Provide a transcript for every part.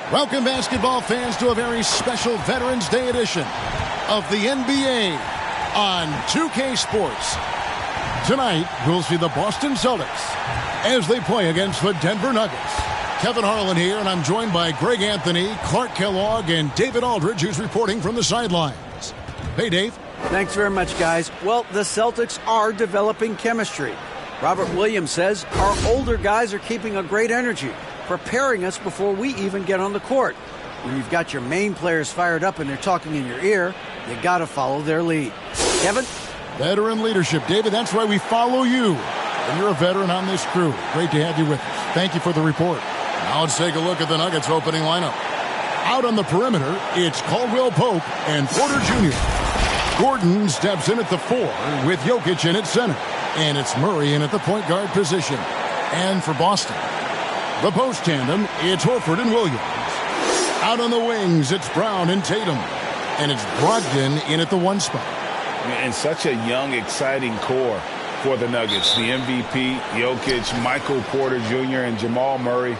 Welcome, basketball fans, to a very special Veterans Day edition of the NBA on 2K Sports. Tonight, we'll see the Boston Celtics as they play against the Denver Nuggets. Kevin Harlan here, and I'm joined by Greg Anthony, Clark Kellogg, and David Aldridge, who's reporting from the sidelines. Hey, Dave. Thanks very much, guys. Well, the Celtics are developing chemistry. Robert Williams says our older guys are keeping a great energy, preparing us before we even get on the court. When you've got your main players fired up and they're talking in your ear, you got to follow their lead. Kevin? Veteran leadership. David, that's why we follow you. And you're a veteran on this crew. Great to have you with us. Thank you for the report. Now let's take a look at the Nuggets opening lineup. Out on the perimeter, it's Caldwell Pope and Porter Jr. Gordon steps in at the 4 with Jokic in at center. And it's Murray in at the point guard position. And for Boston, the post tandem, it's Horford and Williams. Out on the wings, it's Brown and Tatum. And it's Brogdon in at the 1 spot. And such a young, exciting core for the Nuggets. The MVP, Jokic, Michael Porter Jr., and Jamal Murray.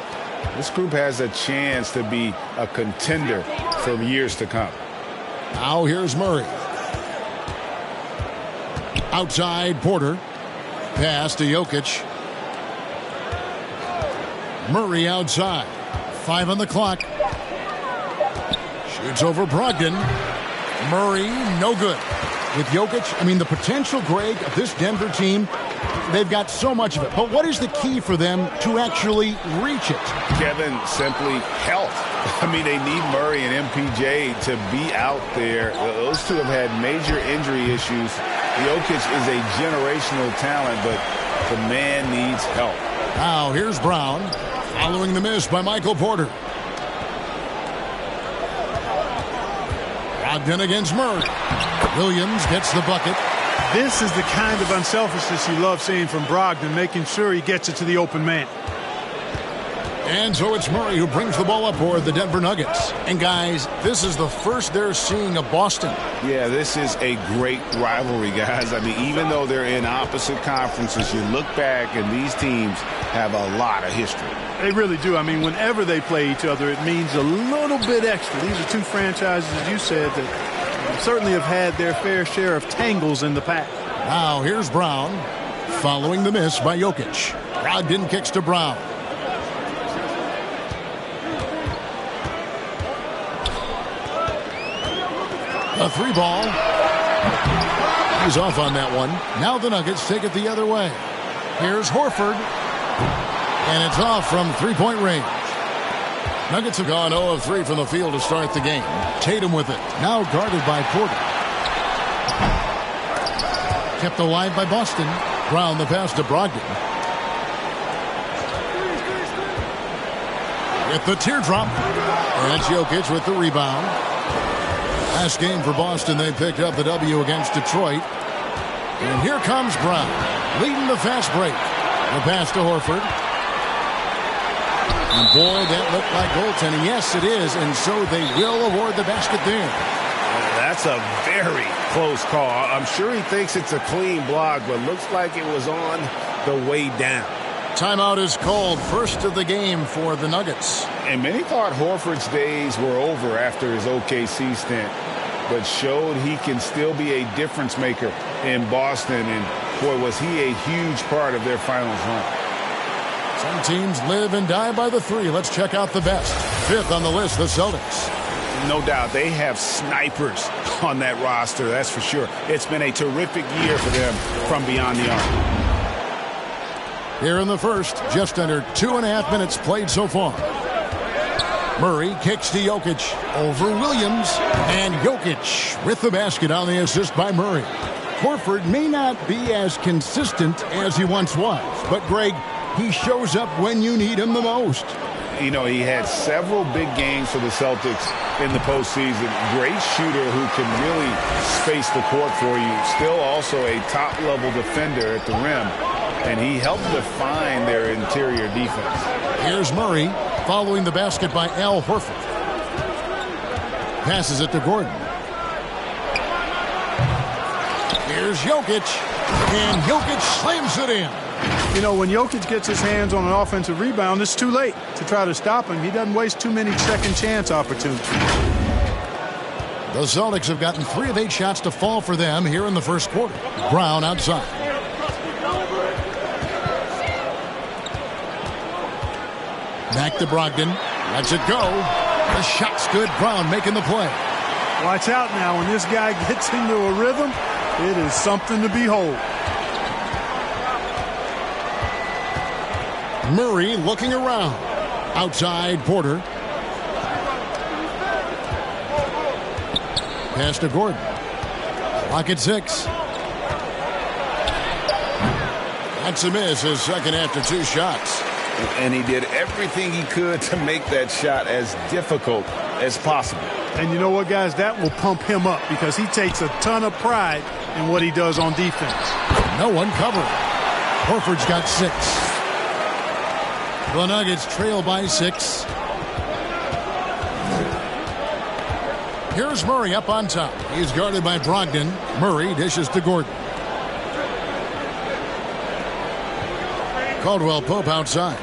This group has a chance to be a contender for years to come. Now here's Murray. Outside, Porter. Pass to Jokic. Murray outside. 5 on the clock. Shoots over Brogdon. Murray, no good. With Jokic, I mean, the potential, Greg, of this Denver team, they've got so much of it. But what is the key for them to actually reach it? Kevin, simply health. I mean, they need Murray and MPJ to be out there. Those two have had major injury issues. Jokic is a generational talent, but the man needs help. Now, here's Brown, following the miss by Michael Porter. Brogdon against Murray. Williams gets the bucket. This is the kind of unselfishness you love seeing from Brogdon, making sure he gets it to the open man. And so it's Murray who brings the ball up for the Denver Nuggets. And guys, this is the first they're seeing of Boston. Yeah, this is a great rivalry, guys. I mean, even though they're in opposite conferences, you look back and these teams have a lot of history. They really do. I mean, whenever they play each other, it means a little bit extra. These are two franchises, as you said, that certainly have had their fair share of tangles in the past. Now here's Brown, following the miss by Jokic. Brogdon kicks to Brown. A 3 ball. He's off on that one. Now the Nuggets take it the other way. Here's Horford. And it's off from 3-point range. Nuggets have gone 0 of 3 from the field to start the game. Tatum with it. Now guarded by Porter. Kept alive by Boston. Brown the pass to Brogdon. With the teardrop. And it's Jokic with the rebound. Last game for Boston, they picked up the W against Detroit. And here comes Brown, leading the fast break. The pass to Horford. And boy, that looked like goaltending. Yes, it is, and so they will award the basket there. That's a very close call. I'm sure he thinks it's a clean block, but looks like it was on the way down. Timeout is called, first of the game for the Nuggets. And many thought Horford's days were over after his OKC stint, but showed he can still be a difference maker in Boston. And boy, was he a huge part of their finals run. Some teams live and die by the 3. Let's check out the best. 5th on the list, the Celtics. No doubt they have snipers on that roster, that's for sure. It's been a terrific year for them from beyond the arc. Here in the first, just under 2.5 minutes played so far. Murray kicks to Jokic over Williams, and Jokic with the basket on the assist by Murray. Horford may not be as consistent as he once was, but Greg, he shows up when you need him the most. You know, he had several big games for the Celtics in the postseason. Great shooter who can really space the court for you. Still also a top-level defender at the rim. And he helped define their interior defense. Here's Murray following the basket by Al Horford. Passes it to Gordon. Here's Jokic. And Jokic slams it in. You know, when Jokic gets his hands on an offensive rebound, it's too late to try to stop him. He doesn't waste too many second chance opportunities. The Celtics have gotten 3 of 8 shots to fall for them here in the first quarter. Brown outside. Back to Brogdon. Lets it go. The shot's good. Brown making the play. Watch out now. When this guy gets into a rhythm, it is something to behold. Murray looking around. Outside Porter. Pass to Gordon. Clock at 6. That's a miss. His second after 2 shots. And he did everything he could to make that shot as difficult as possible. And you know what, guys? That will pump him up because he takes a ton of pride in what he does on defense. No one covering. Horford's got 6. The Nuggets trail by 6. Here's Murray up on top. He's guarded by Brogdon. Murray dishes to Gordon. Caldwell Pope outside.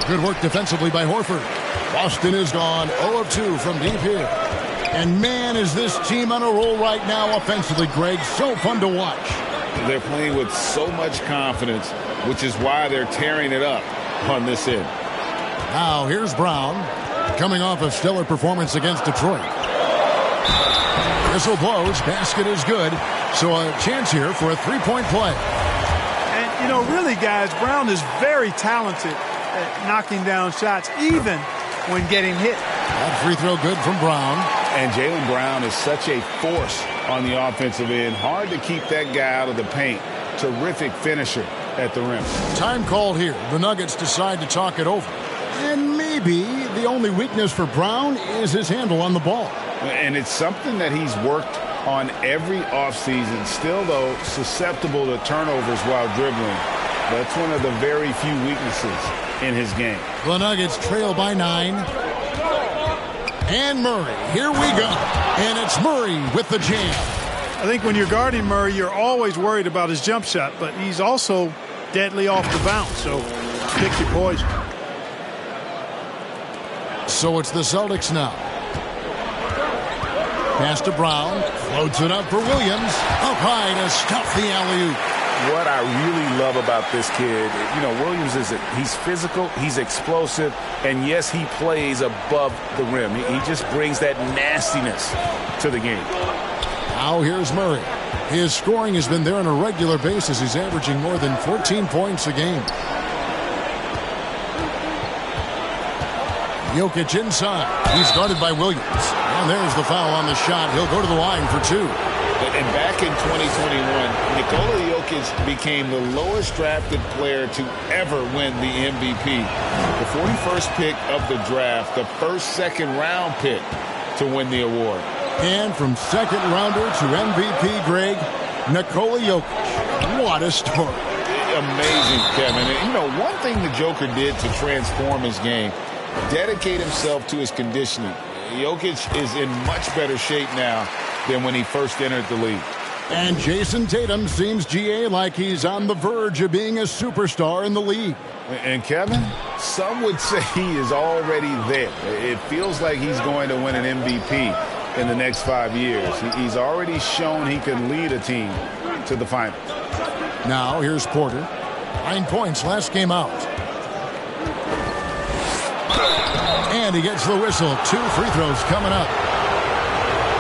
Good work defensively by Horford. Boston is gone 0 of 2 from deep here. And man, is this team on a roll right now offensively, Greg. So fun to watch. They're playing with so much confidence, which is why they're tearing it up on this end. Now here's Brown, coming off a stellar performance against Detroit. Whistle blows, basket is good, so a chance here for a 3-point play. And, you know, really, guys, Brown is very talented at knocking down shots, even when getting hit. That free throw good from Brown. And Jaylen Brown is such a force on the offensive end. Hard to keep that guy out of the paint. Terrific finisher at the rim. Time called here. The Nuggets decide to talk it over. And maybe the only weakness for Brown is his handle on the ball. And it's something that he's worked on every offseason. Still, though, susceptible to turnovers while dribbling. That's one of the very few weaknesses in his game. The Nuggets trail by 9. And Murray, here we go. And it's Murray with the jam. I think when you're guarding Murray, you're always worried about his jump shot, but he's also deadly off the bounce, so pick your poison. So it's the Celtics now. Pass to Brown. Floats it up for Williams. Up high to stuff the alley-oop. What I really love about this kid, you know, Williams he's physical, he's explosive, and yes, he plays above the rim. He just brings that nastiness to the game. Now here's Murray. His scoring has been there on a regular basis. He's averaging more than 14 points a game. Jokic inside. He's guarded by Williams. And there's the foul on the shot. He'll go to the line for 2. And back in 2021, Nikola Jokic became the lowest drafted player to ever win the MVP. The 41st pick of the draft, the first second-round pick to win the award. And from second rounder to MVP, Greg, Nikola Jokic. What a story. Amazing, Kevin. And, you know, one thing the Joker did to transform his game, dedicate himself to his conditioning. Jokic is in much better shape now than when he first entered the league. And Jason Tatum seems, GA, like he's on the verge of being a superstar in the league. And Kevin, some would say he is already there. It feels like he's going to win an MVP in the next 5 years. He's already shown he can lead a team to the finals. Now here's Porter. 9 points last game out. And he gets the whistle. 2 free throws coming up.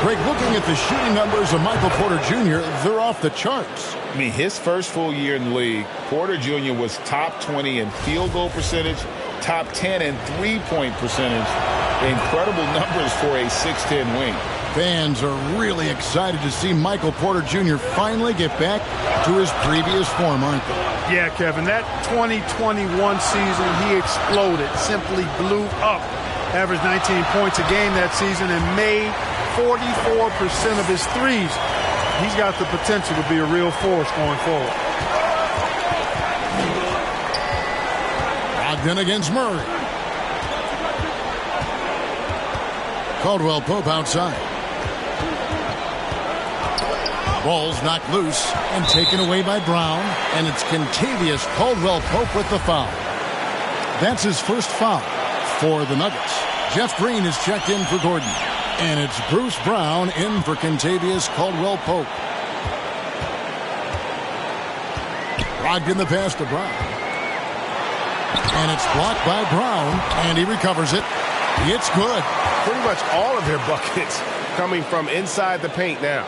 Greg, looking at the shooting numbers of Michael Porter Jr., they're off the charts. I mean, his first full year in the league, Porter Jr. was top 20 in field goal percentage, top 10 in three-point percentage. Incredible numbers for a 6'10 wing. Fans are really excited to see Michael Porter Jr. finally get back to his previous form, aren't they? Yeah, Kevin, that 2021 season, he exploded, simply blew up. Averaged 19 points a game that season and made 44% of his threes. He's got the potential to be a real force going forward. Brogdon against Murray. Caldwell Pope outside. Ball's knocked loose and taken away by Brown, and it's Kentavious Caldwell-Pope with the foul. That's his first foul for the Nuggets. Jeff Green is checked in for Gordon, and it's Bruce Brown in for Kentavious Caldwell-Pope. Brogdon the pass to Brown. And it's blocked by Brown, and he recovers it. It's good. Pretty much all of their buckets coming from inside the paint now.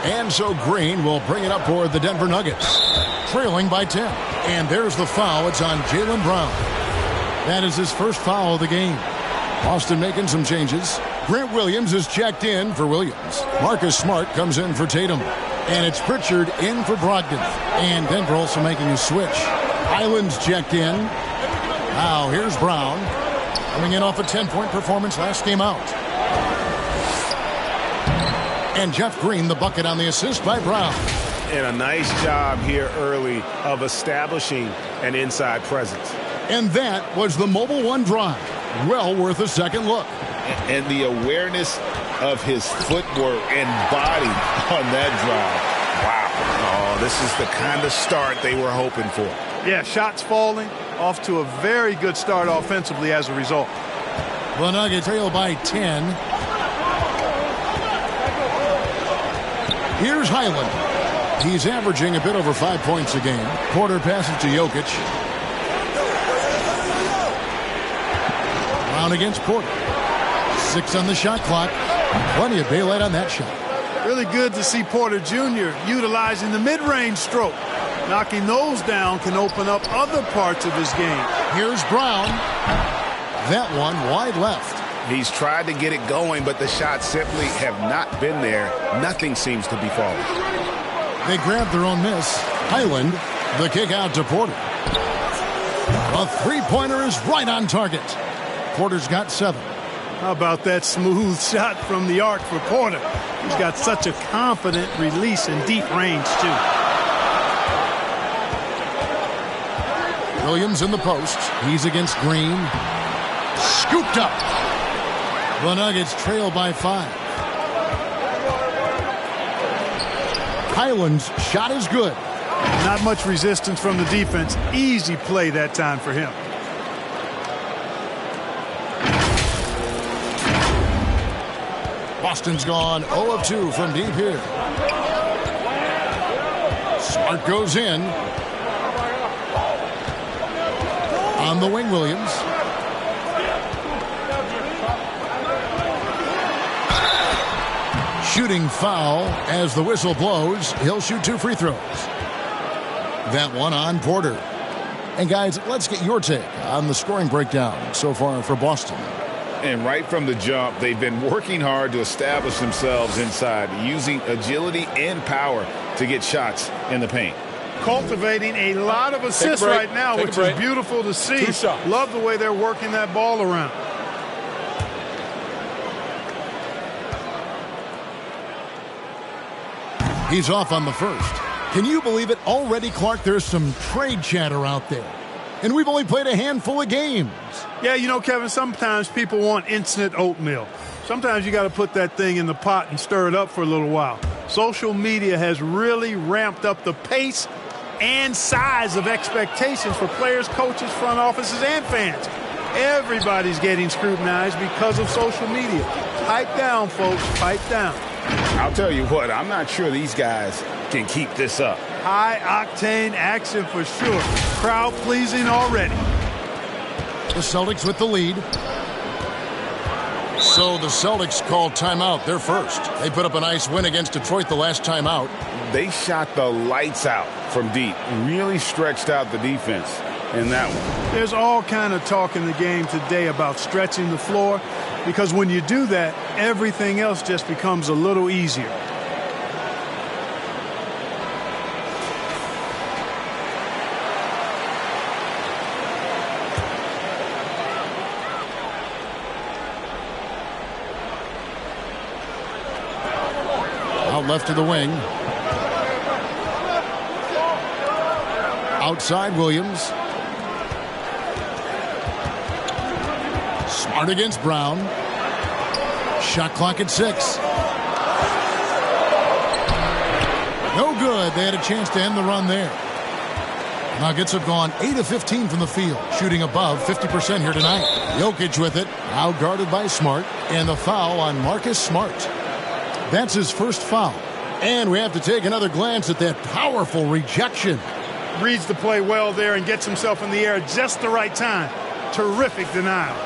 And so Green will bring it up for the Denver Nuggets, trailing by 10. And there's the foul. It's on Jaylen Brown. That is his first foul of the game. Boston making some changes. Grant Williams is checked in for Williams. Marcus Smart comes in for Tatum. And it's Pritchard in for Brogdon. And Denver also making a switch. Highland's checked in. Now here's Brown, coming in off a 10-point performance last game out. And Jeff Green, the bucket on the assist by Brown. And a nice job here early of establishing an inside presence. And that was the Mobile One drive. Well worth a second look. And the awareness of his footwork and body on that drive. Wow. Oh, this is the kind of start they were hoping for. Yeah, shots falling, off to a very good start offensively as a result. The Nuggets trail by 10. Here's Highland. He's averaging a bit over 5 points a game. Porter passes to Jokic. Brown against Porter. 6 on the shot clock. Plenty of daylight on that shot. Really good to see Porter Jr. utilizing the mid-range stroke. Knocking those down can open up other parts of his game. Here's Brown. That one wide left. He's tried to get it going, but the shots simply have not been there. Nothing seems to be falling. They grabbed their own miss. Highland, the kick out to Porter. A three-pointer is right on target. Porter's got 7. How about that smooth shot from the arc for Porter? He's got such a confident release in deep range, too. Williams in the post. He's against Green. Scooped up. The Nuggets trail by 5. Highland's shot is good. Not much resistance from the defense. Easy play that time for him. Boston's gone 0 of 2 from deep here. Smart goes in. On the wing, Williams. Shooting foul as the whistle blows. He'll shoot 2 free throws. That one on Porter. And guys, let's get your take on the scoring breakdown so far for Boston. And right from the jump, they've been working hard to establish themselves inside, using agility and power to get shots in the paint. Cultivating a lot of assists right now, which is beautiful to see. Love the way they're working that ball around. He's off on the first. Can you believe it? Already, Clark, there's some trade chatter out there. And we've only played a handful of games. Yeah, you know, Kevin, sometimes people want instant oatmeal. Sometimes you got to put that thing in the pot and stir it up for a little while. Social media has really ramped up the pace and size of expectations for players, coaches, front offices, and fans. Everybody's getting scrutinized because of social media. Pipe down, folks. Pipe down. I'll tell you what, I'm not sure these guys can keep this up. High-octane action for sure. Crowd-pleasing already. The Celtics with the lead. So the Celtics called timeout. They're first. They put up a nice win against Detroit the last time out. They shot the lights out from deep. Really stretched out the defense in that one. There's all kind of talk in the game today about stretching the floor, because when you do that, everything else just becomes a little easier. Out left of the wing. Outside Williams. Smart against Brown. Shot clock at 6. No good. They had a chance to end the run there. Nuggets have gone 8 of 15 from the field, shooting above 50% here tonight. Jokic with it, now guarded by Smart, and the foul on Marcus Smart. That's his first foul. And we have to take another glance at that powerful rejection. Reads the play well there and gets himself in the air at just the right time. Terrific denial.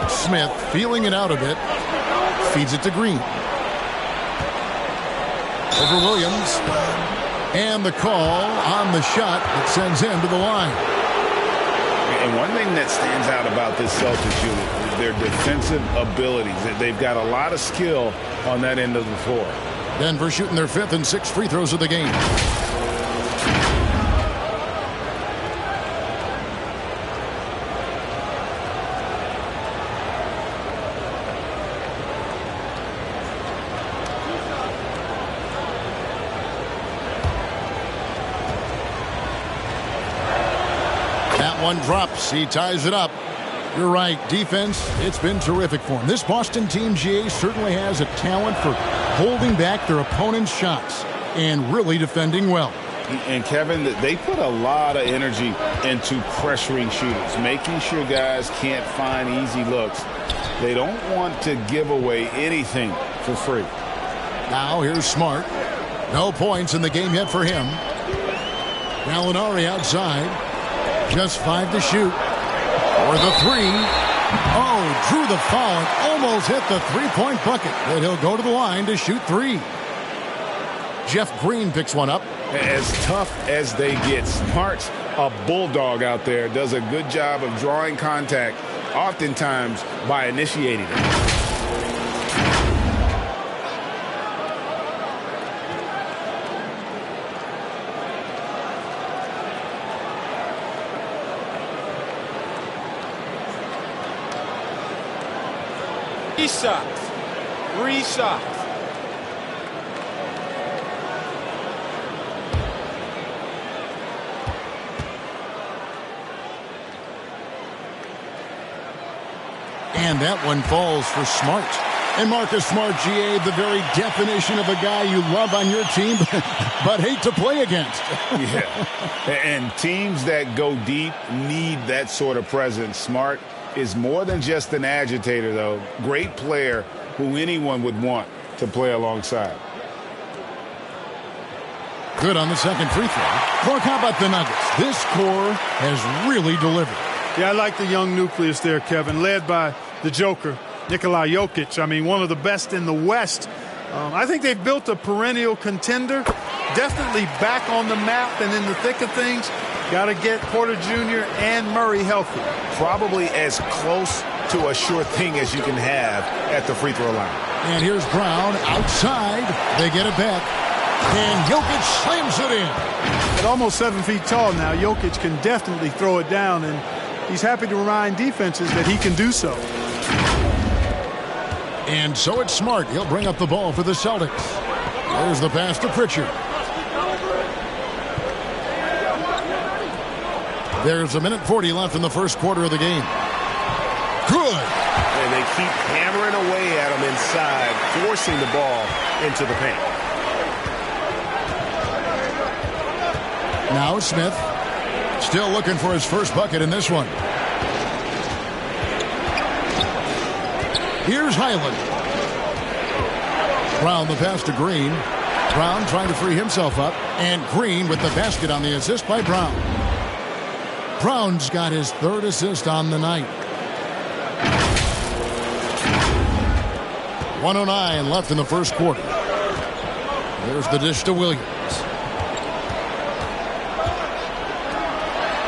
Smith feeling it out a bit. Feeds it to Green. Over Williams. And the call on the shot that sends him to the line. And one thing that stands out about this Celtics unit is their defensive abilities. They've got a lot of skill on that end of the floor. Denver shooting their 5th and 6th free throws of the game. One drops. He ties it up. You're right. Defense, it's been terrific for him. This Boston team, GA, certainly has a talent for holding back their opponent's shots and really defending well. And, Kevin, they put a lot of energy into pressuring shooters, making sure guys can't find easy looks. They don't want to give away anything for free. Now here's Smart. No points in the game yet for him. Gallinari outside. Just 5 to shoot. Or the 3. Oh, drew the foul and almost hit the three-point bucket. But he'll go to the line to shoot 3. Jeff Green picks one up. As tough as they get, Smart's a bulldog out there. Does a good job of drawing contact, oftentimes by initiating it. Three shots. And that one falls for Smart. And Marcus Smart, GA, the very definition of a guy you love on your team, but hate to play against. Yeah. And teams that go deep need that sort of presence. Smart is more than just an agitator, though. Great player who anyone would want to play alongside. Good on the second free throw. Clark, how about the Nuggets? This core has really delivered. Yeah, I like the young nucleus there, Kevin, led by the Joker, Nikola Jokic. I mean, one of the best in the West. I think they've built a perennial contender, definitely back on the map and in the thick of things. Got to get Porter Jr. and Murray healthy. Probably as close to a sure thing as you can have at the free throw line. And here's Brown outside. They get it back. And Jokic slams it in. At almost 7 feet tall now, Jokic can definitely throw it down, and he's happy to remind defenses that he can do so. And so it's Smart. He'll bring up the ball for the Celtics. There's the pass to Pritchard. There's 1:40 left in the first quarter of the game. Good. And they keep hammering away at him inside, forcing the ball into the paint. Now Smith. Still looking for his first bucket in this one. Here's Highland. Brown the pass to Green. Brown trying to free himself up. And Green with the basket on the assist by Brown. Brown's got his third assist on the night. 1:09 left in the first quarter. There's the dish to Williams.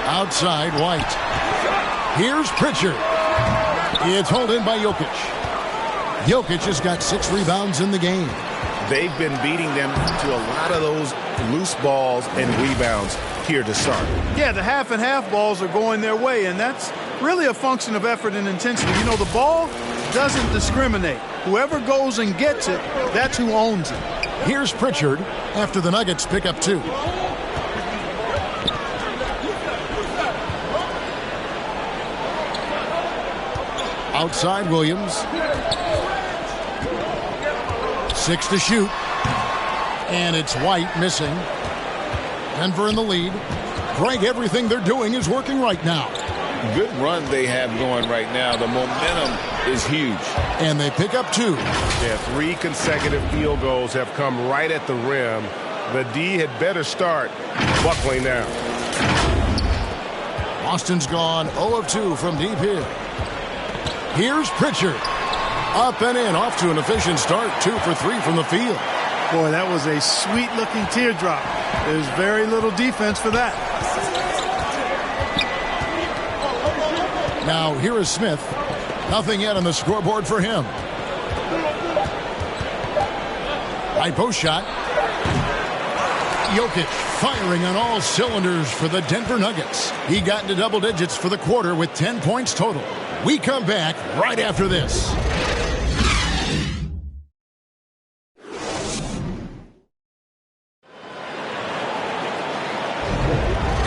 Outside, White. Here's Pritchard. It's held in by Jokic. Jokic has got 6 rebounds in the game. They've been beating them to a lot of those loose balls and rebounds here to start. Yeah, the half and half balls are going their way, and that's really a function of effort and intensity. You know, the ball doesn't discriminate. Whoever goes and gets it, that's who owns it. Here's Pritchard after the Nuggets pick up 2. Outside Williams. 6 to shoot. And it's White missing. Denver in the lead. Greg, everything they're doing is working right now. Good run they have going right now. The momentum is huge. And they pick up 2. Yeah, 3 consecutive field goals have come right at the rim. The D had better start buckling down. Boston's gone 0 of 2 from deep here. Here's Pritchard. Up and in, off to an efficient start. 2 for 3 from the field. Boy, that was a sweet-looking teardrop. There's very little defense for that. Now, here is Smith. Nothing yet on the scoreboard for him. High post shot. Jokic firing on all cylinders for the Denver Nuggets. He got into double digits for the quarter with 10 points total. We come back right after this.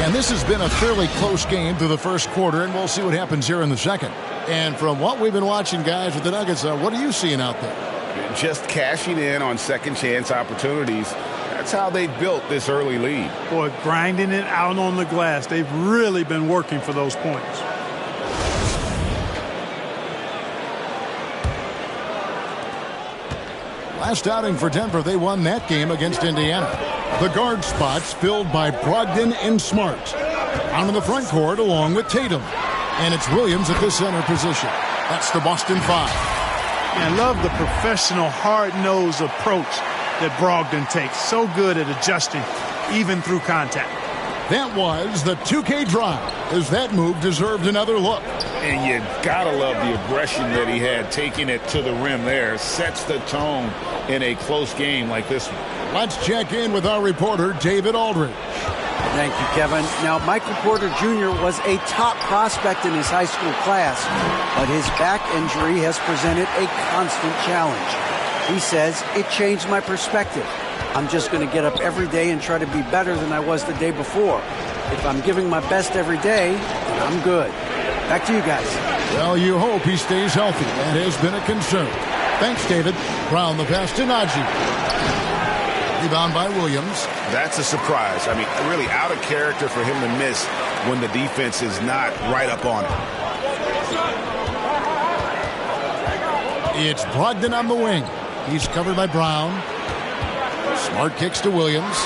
And this has been a fairly close game through the first quarter, and we'll see what happens here in the second. And from what we've been watching, guys, with the Nuggets, what are you seeing out there? Just cashing in on second chance opportunities. That's how they built this early lead. Boy, grinding it out on the glass. They've really been working for those points. Last outing for Denver, they won that game against Indiana. The guard spots filled by Brogdon and Smart. Out in the front court along with Tatum. And it's Williams at the center position. That's the Boston 5. I love the professional, hard-nosed approach that Brogdon takes. So good at adjusting, even through contact. That was the 2K drive, as that move deserved another look. And you gotta love the aggression that he had, taking it to the rim there. Sets the tone in a close game like this one. Let's check in with our reporter, David Aldridge. Thank you, Kevin. Now, Michael Porter Jr. was a top prospect in his high school class, but his back injury has presented a constant challenge. He says, it changed my perspective. I'm just going to get up every day and try to be better than I was the day before. If I'm giving my best every day, then I'm good. Back to you guys. Well, you hope he stays healthy. That has been a concern. Thanks, David. Brown the pass to Najee. Rebound by Williams. That's a surprise. I mean, really out of character for him to miss when the defense is not right up on it. It's Brogdon on the wing. He's covered by Brown. Smart kicks to Williams.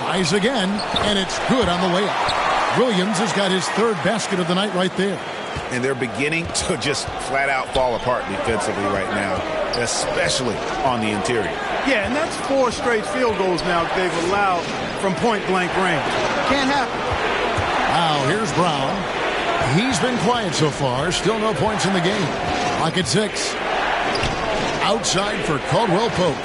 Tries again, and it's good on the layup. Williams has got his third basket of the night right there. And they're beginning to just flat out fall apart defensively right now, especially on the interior. Yeah, and that's 4 straight field goals now they've allowed from point-blank range. Can't happen. Now, here's Brown. He's been quiet so far. Still no points in the game. Clock at 6. Outside for Caldwell Pope.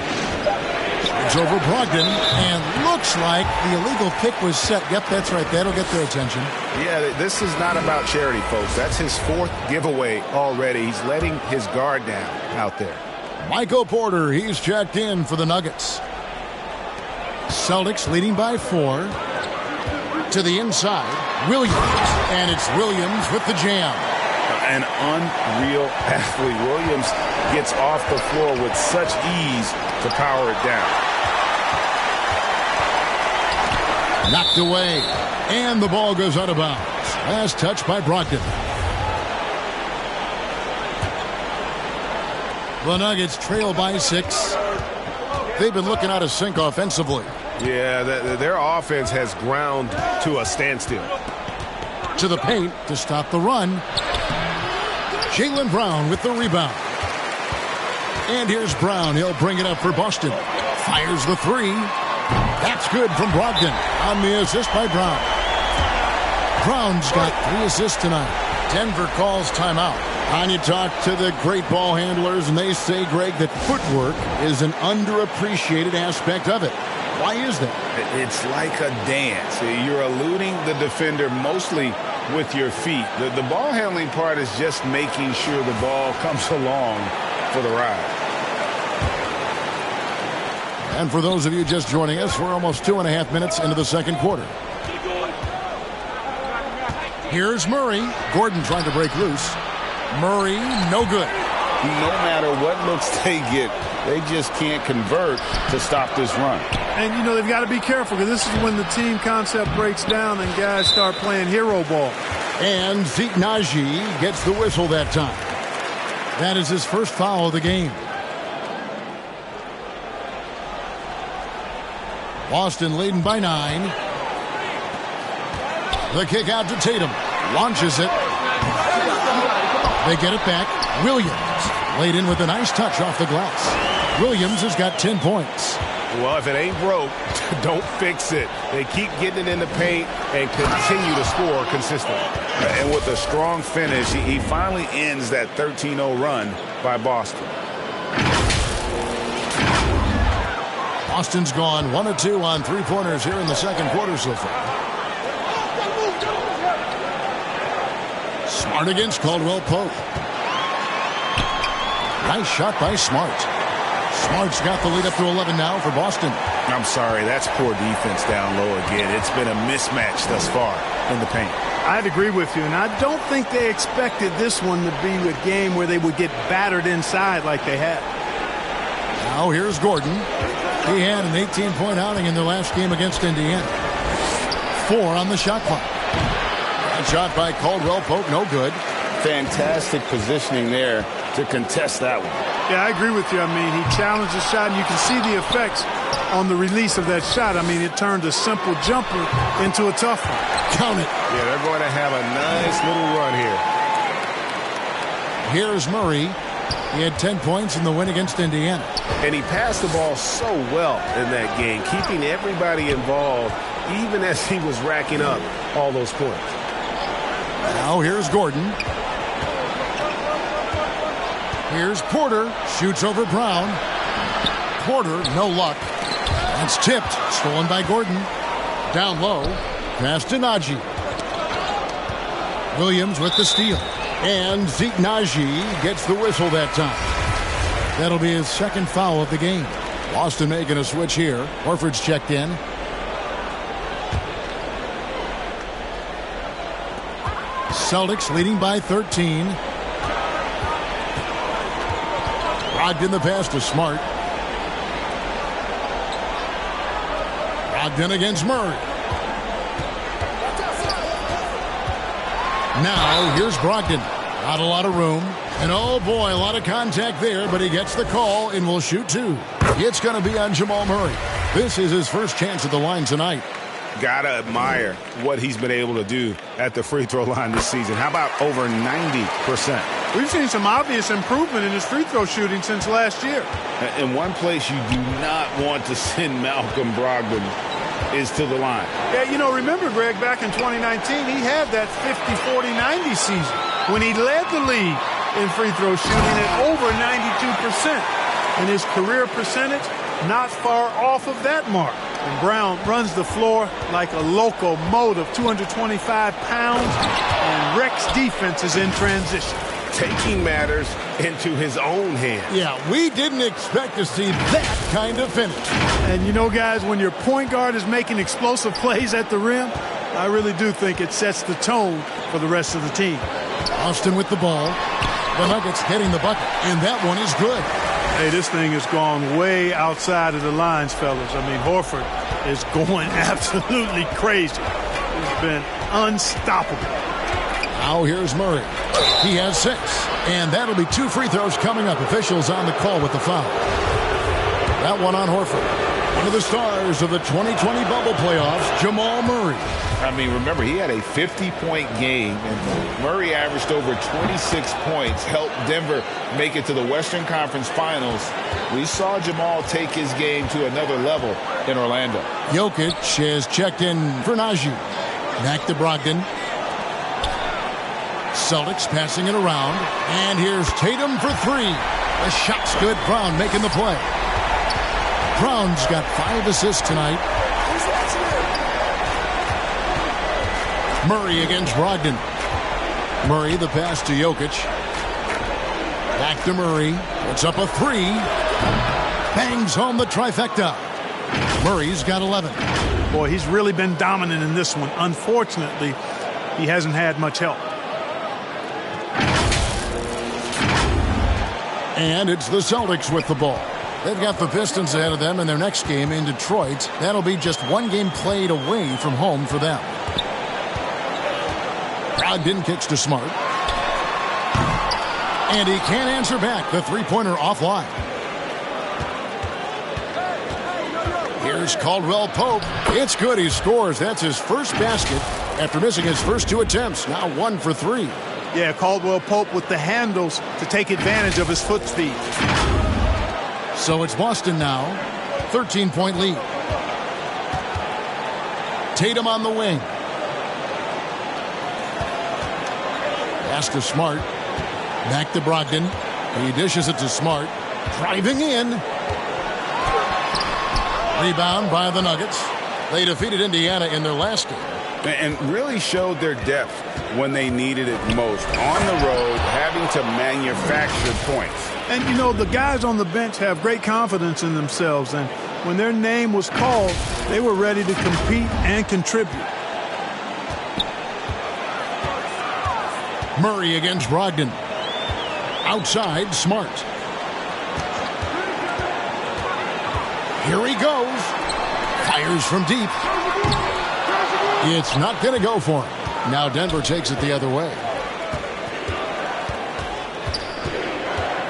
It's over Brogdon, and looks like the illegal kick was set. Yep, that's right. That'll get their attention. Yeah, this is not about charity, folks. That's his 4th giveaway already. He's letting his guard down out there. Michael Porter, he's checked in for the Nuggets. Celtics leading by 4. To the inside, Williams. And it's Williams with the jam. An unreal athlete. Williams gets off the floor with such ease to power it down. Knocked away. And the ball goes out of bounds. Last touch by Brogdon. The Nuggets trail by 6. They've been looking out of sync offensively. Yeah, their offense has ground to a standstill. To the paint to stop the run. Jaylen Brown with the rebound. And here's Brown. He'll bring it up for Boston. Fires the 3. That's good from Brogdon on the assist by Brown. Brown's got 3 assists tonight. Denver calls timeout. And you talk to the great ball handlers, and they say, Greg, that footwork is an underappreciated aspect of it. Why is that? It's like a dance. You're eluding the defender mostly with your feet. The ball handling part is just making sure the ball comes along for the ride. And for those of you just joining us, we're almost 2.5 minutes into the second quarter. Here's Murray. Gordon trying to break loose. Murray, no good. No matter what looks they get, they just can't convert to stop this run. And, you know, they've got to be careful because this is when the team concept breaks down and guys start playing hero ball. And Zeke Najee gets the whistle that time. That is his first foul of the game. Boston leading by 9. The kick out to Tatum. Launches it. They get it back. Williams laid in with a nice touch off the glass. Williams has got 10 points. Well, if it ain't broke, don't fix it. They keep getting it in the paint and continue to score consistently. And with a strong finish, he finally ends that 13-0 run by Boston. Boston's gone 1 of 2 on three-pointers here in the second quarter so far. Smart against Caldwell Pope. Nice shot by Smart. Smart's got the lead up to 11 now for Boston. I'm sorry, that's poor defense down low again. It's been a mismatch thus far in the paint. I'd agree with you, and I don't think they expected this one to be a game where they would get battered inside like they had. Now here's Gordon. He had an 18-point outing in their last game against Indiana. 4 on the shot clock. That shot by Caldwell Pope, no good. Fantastic positioning there to contest that one. Yeah, I agree with you. I mean, he challenged the shot, and you can see the effects on the release of that shot. I mean, it turned a simple jumper into a tough one. Count it. Yeah, they're going to have a nice little run here. Here's Murray. He had 10 points in the win against Indiana. And he passed the ball so well in that game, keeping everybody involved, even as he was racking up all those points. Now here's Gordon. Here's Porter. Shoots over Brown. Porter, no luck. That's tipped. Stolen by Gordon. Down low. Pass to Najee. Williams with the steal. And Zeke Najee gets the whistle that time. That'll be his second foul of the game. Boston making a switch here. Horford's checked in. Celtics leading by 13. Brogdon the pass to Smart. Brogdon against Murray. Now here's Brogdon. Not a lot of room. And oh boy, a lot of contact there, but he gets the call and will shoot 2. It's going to be on Jamal Murray. This is his first chance at the line tonight. Gotta admire what he's been able to do at the free throw line this season. How about over 90%? We've seen some obvious improvement in his free throw shooting since last year. In one place you do not want to send Malcolm Brogdon is to the line. Yeah, you know, remember, Greg, back in 2019, he had that 50-40-90 season when he led the league in free throw shooting at over 92%. And his career percentage not far off of that mark. And Brown runs the floor like a locomotive, 225 pounds, and wrecks defenses in transition. Taking matters into his own hands. Yeah, we didn't expect to see that kind of finish. And you know, guys, when your point guard is making explosive plays at the rim, I really do think it sets the tone for the rest of the team. Austin with the ball. The Nuggets hitting the bucket, and that one is good. Hey, this thing has gone way outside of the lines, fellas. I mean, Horford is going absolutely crazy. He's been unstoppable. Now here's Murray. He has 6, and that'll be 2 free throws coming up. Officials on the call with the foul. That one on Horford. One of the stars of the 2020 bubble playoffs, Jamal Murray. I mean, remember, he had a 50-point game, and Murray averaged over 26 points, helped Denver make it to the Western Conference Finals. We saw Jamal take his game to another level in Orlando. Jokic has checked in for Najee. Back to Brogdon. Celtics passing it around. And here's Tatum for 3. The shot's good. Brown making the play. Brown's got 5 assists tonight. Murray against Brogdon. Murray the pass to Jokic. Back to Murray. Puts up a 3. Bangs home the trifecta. Murray's got 11. Boy, he's really been dominant in this one. Unfortunately, he hasn't had much help. And it's the Celtics with the ball. They've got the Pistons ahead of them in their next game in Detroit. That'll be just one game played away from home for them. Brogdon kicks to Smart. And he can't answer back. The three-pointer offline. Here's Caldwell Pope. It's good. He scores. That's his first basket after missing his first 2 attempts. Now 1 for 3. Yeah, Caldwell Pope with the handles to take advantage of his foot speed. So it's Boston now. 13-point lead. Tatum on the wing. Pass to Smart. Back to Brogdon. He dishes it to Smart. Driving in. Rebound by the Nuggets. They defeated Indiana in their last game. And really showed their depth when they needed it most. On the road, having to manufacture points. And, you know, the guys on the bench have great confidence in themselves. And when their name was called, they were ready to compete and contribute. Murray against Brogdon. Outside, Smart. Here he goes. Fires from deep. It's not going to go for him. Now Denver takes it the other way.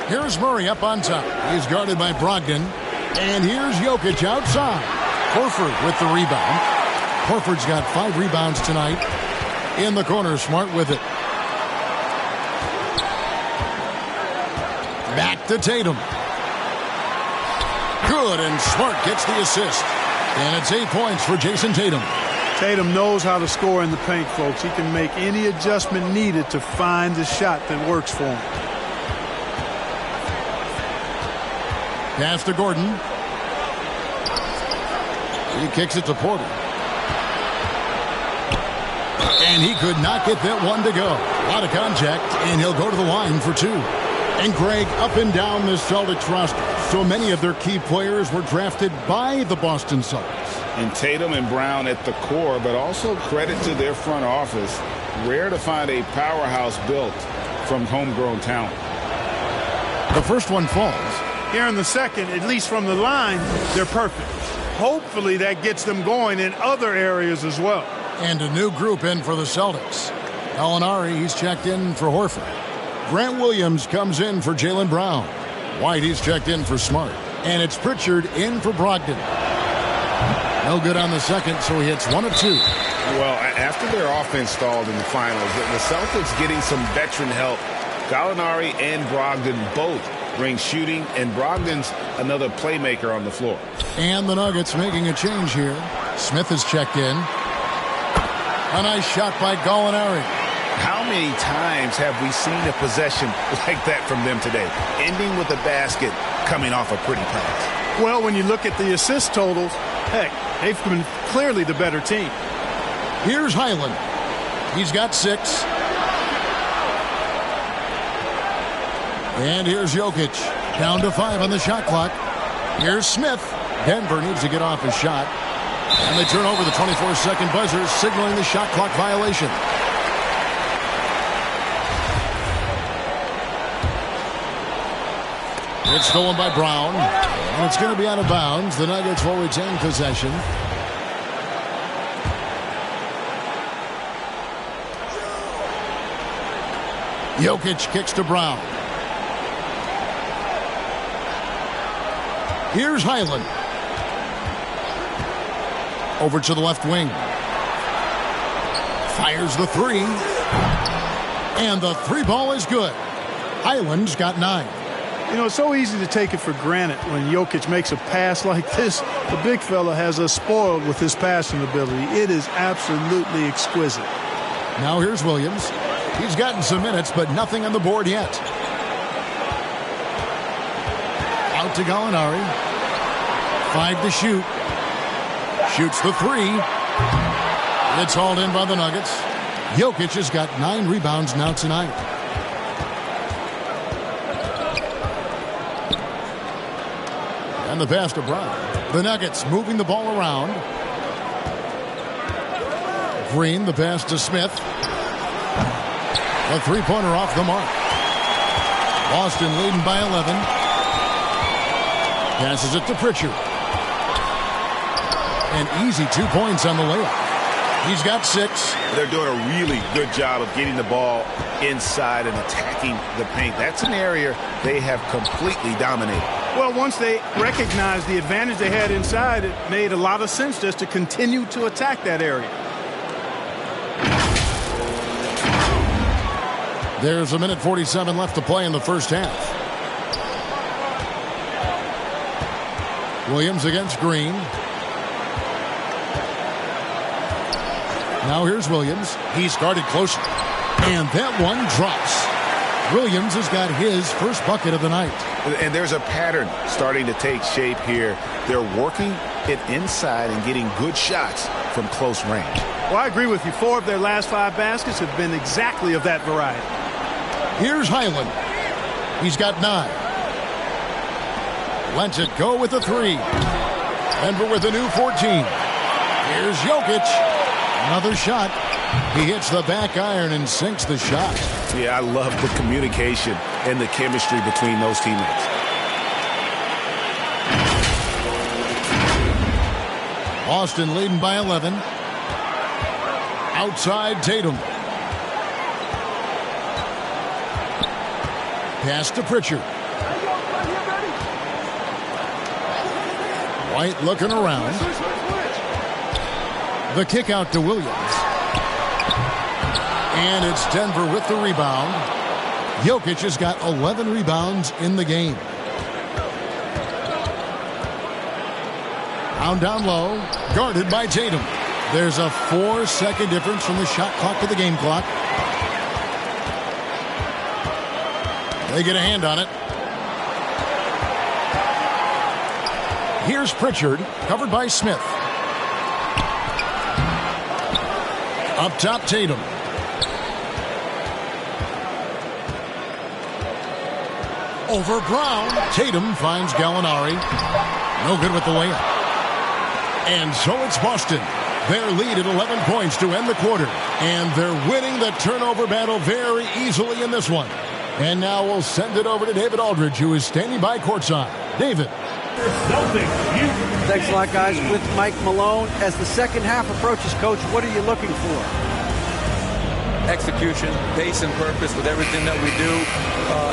Here's Murray up on top. He's guarded by Brogdon. And here's Jokic outside. Horford with the rebound. Horford's got 5 rebounds tonight. In the corner, Smart with it. Back to Tatum. Good, and Smart gets the assist. And it's 8 points for Jason Tatum. Tatum knows how to score in the paint, folks. He can make any adjustment needed to find the shot that works for him. Pass to Gordon. He kicks it to Porter. And he could not get that one to go. A lot of contact, and he'll go to the line for 2. And Greg, up and down the Celtics roster, so many of their key players were drafted by the Boston Celtics. And Tatum and Brown at the core, but also credit to their front office. Rare to find a powerhouse built from homegrown talent. The first one falls. Here in the second, at least from the line, they're perfect. Hopefully that gets them going in other areas as well. And a new group in for the Celtics. Gallinari, he's checked in for Horford. Grant Williams comes in for Jaylen Brown. White, he's checked in for Smart. And it's Pritchard in for Brogdon. No good on the second, so he hits 1 of 2. Well, after their offense stalled in the finals, the Celtics getting some veteran help. Gallinari and Brogdon both bring shooting, and Brogdon's another playmaker on the floor. And the Nuggets making a change here. Smith is checked in. A nice shot by Gallinari. How many times have we seen a possession like that from them today, ending with a basket coming off a pretty pass? Well, when you look at the assist totals, heck, they've been clearly the better team. Here's Highland. He's got 6. And here's Jokic. Down to 5 on the shot clock. Here's Smith. Denver needs to get off his shot. And they turn over the 24-second buzzer, signaling the shot clock violation. It's stolen by Brown. And it's going to be out of bounds. The Nuggets will retain possession. Jokic kicks to Brown. Here's Highland. Over to the left wing. Fires the 3. And the 3 ball is good. Highland's got 9. You know, it's so easy to take it for granted when Jokic makes a pass like this. The big fella has us spoiled with his passing ability. It is absolutely exquisite. Now here's Williams. He's gotten some minutes, but nothing on the board yet. Out to Gallinari. 5 to shoot. Shoots the 3. It's hauled in by the Nuggets. Jokic has got 9 rebounds now tonight. And the pass to Brown. The Nuggets moving the ball around. Green, the pass to Smith. A 3-pointer off the mark. Boston leading by 11. Passes it to Pritchard. An easy 2 points on the layup. He's got 6. They're doing a really good job of getting the ball inside and attacking the paint. That's an area they have completely dominated. Well, once they recognized the advantage they had inside, it made a lot of sense just to continue to attack that area. There's 1:47 left to play in the first half. Williams against Green. Now here's Williams. He started close, and that one drops. Williams has got his first bucket of the night. And there's a pattern starting to take shape here. They're working it inside and getting good shots from close range. Well, I agree with you. 4 of their last 5 baskets have been exactly of that variety. Here's Highland. He's got 9. Lets it go with a 3. Denver with a new 14. Here's Jokic. Another shot. He hits the back iron and sinks the shot. Yeah, I love the communication and the chemistry between those teammates. Boston leading by 11. Outside Tatum. Pass to Pritchard. White looking around. The kick out to Williams. And it's Denver with the rebound. Jokic has got 11 rebounds in the game. Down low. Guarded by Tatum. There's a 4-second difference from the shot clock to the game clock. They get a hand on it. Here's Pritchard, covered by Smith. Up top, Tatum. Over Brown. Tatum finds Gallinari. No good with the layup. And so it's Boston. Their lead at 11 points to end the quarter. And they're winning the turnover battle very easily in this one. And now we'll send it over to David Aldridge, who is standing by courtside. David. Thanks a lot, guys. With Mike Malone, as the second half approaches, Coach, what are you looking for? Execution, pace, and purpose with everything that we do,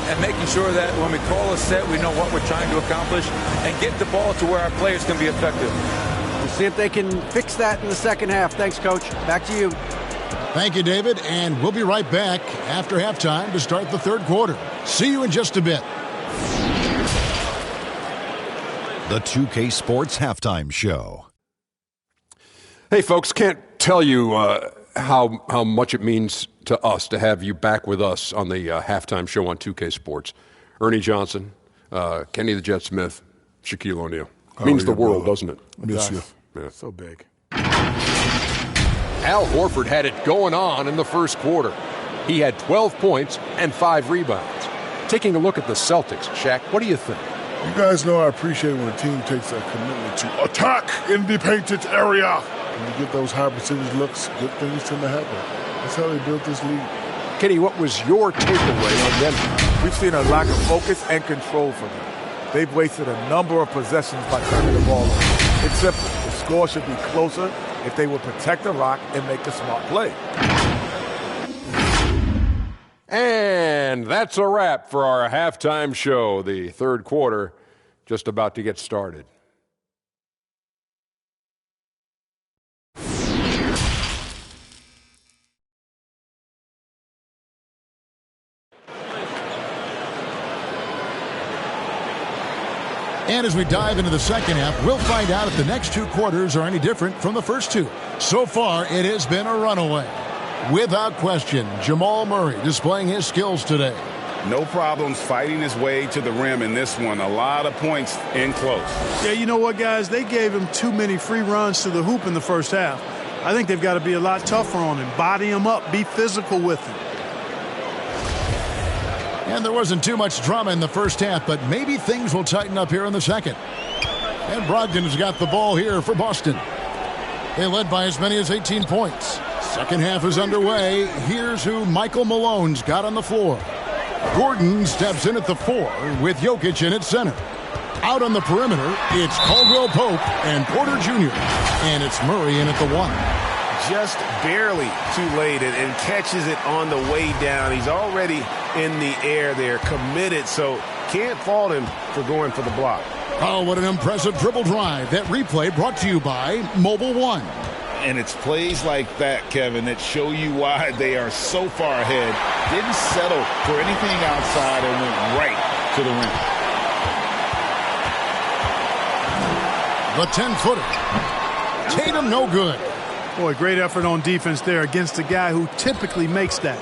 and making sure that when we call a set, we know what we're trying to accomplish, and get the ball to where our players can be effective. We'll see if they can fix that in the second half. Thanks, Coach. Back to you. Thank you, David, and we'll be right back after halftime to start the third quarter. See you in just a bit. The 2K Sports Halftime Show. Hey, folks, can't tell you how much it means to us to have you back with us on the halftime show on 2K Sports. Ernie Johnson, Kenny the Jet Smith, Shaquille O'Neal. Means the world, doesn't it? Miss you. Yeah. So big. Al Horford had it going on in the first quarter. He had 12 points and 5 rebounds. Taking a look at the Celtics, Shaq, what do you think? You guys know I appreciate when a team takes a commitment to attack in the painted area. When you get those high percentage looks, good things tend to happen. That's how they built this league. Kenny, what was your takeaway on Denver? We've seen a lack of focus and control from them. They've wasted a number of possessions by turning the ball over. It's simple. The score should be closer if they would protect the rock and make a smart play. And that's a wrap for our halftime show. The third quarter just about to get started. And as we dive into the second half, we'll find out if the next 2 quarters are any different from the first 2. So far, it has been a runaway. Without question, Jamal Murray displaying his skills today. No problems fighting his way to the rim in this one. A lot of points in close. Yeah, you know what, guys? They gave him too many free runs to the hoop in the first half. I think they've got to be a lot tougher on him. Body him up. Be physical with him. And there wasn't too much drama in the first half, but maybe things will tighten up here in the second. And Brogdon has got the ball here for Boston. They led by as many as 18 points. Second half is underway. Here's who Michael Malone's got on the floor. Gordon steps in at the 4 with Jokic in at center. Out on the perimeter, it's Caldwell Pope and Porter Jr. And it's Murray in at the 1. Just barely too late and catches it on the way down. He's already in the air there, committed, so can't fault him for going for the block. Oh, what an impressive dribble drive. That replay brought to you by Mobile One. And it's plays like that, Kevin, that show you why they are so far ahead. Didn't settle for anything outside and went right to the rim. The 10-footer. Tatum no good. Boy, great effort on defense there against a guy who typically makes that.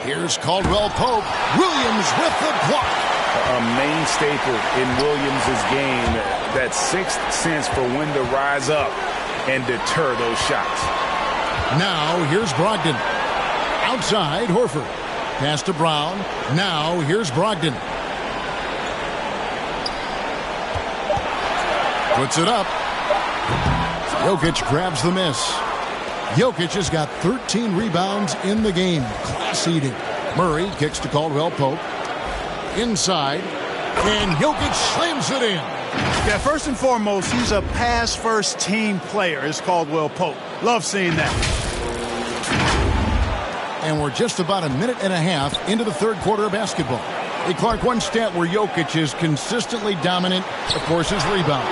Here's Caldwell Pope. Williams with the block. A main staple in Williams' game, that sixth sense for when to rise up and deter those shots. Now here's Brogdon. Outside, Horford. Pass to Brown. Now here's Brogdon. Puts it up. Jokic grabs the miss. Jokic has got 13 rebounds in the game. Class eating. Murray kicks to Caldwell Pope. Inside. And Jokic slams it in. Yeah, first and foremost, he's a pass-first team player, is Caldwell Pope. Love seeing that. And we're just about a minute and a half into the third quarter of basketball. Hey, Clark, one stat where Jokic is consistently dominant, of course, is rebound.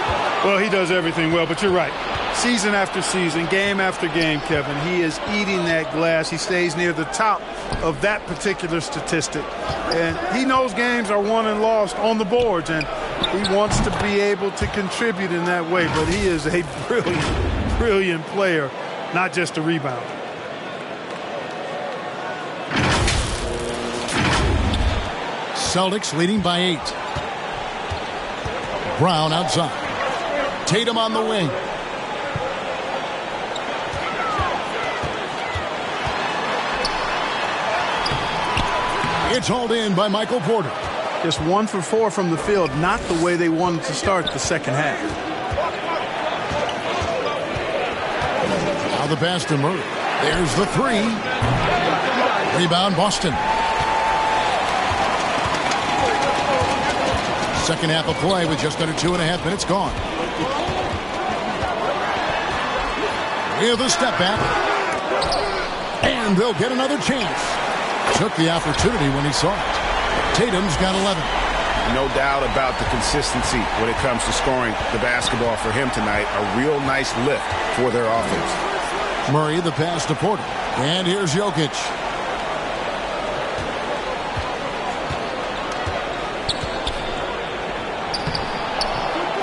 Well, he does everything well, but you're right. Season after season, game after game, Kevin, he is eating that glass. He stays near the top of that particular statistic. And he knows games are won and lost on the boards, and he wants to be able to contribute in that way. But he is a brilliant, brilliant player, not just a rebounder. Celtics leading by 8. Brown outside. Tatum on the wing. It's hauled in by Michael Porter. Just 1 for 4 from the field, not the way they wanted to start the second half. Now the pass to Murray. There's the 3. Rebound Boston. Second half of play with just under 2.5 minutes gone. With a step back. And they'll get another chance. Took the opportunity when he saw it. Tatum's got 11. No doubt about the consistency when it comes to scoring the basketball for him tonight. A real nice lift for their offense. Murray, the pass to Porter. And here's Jokic.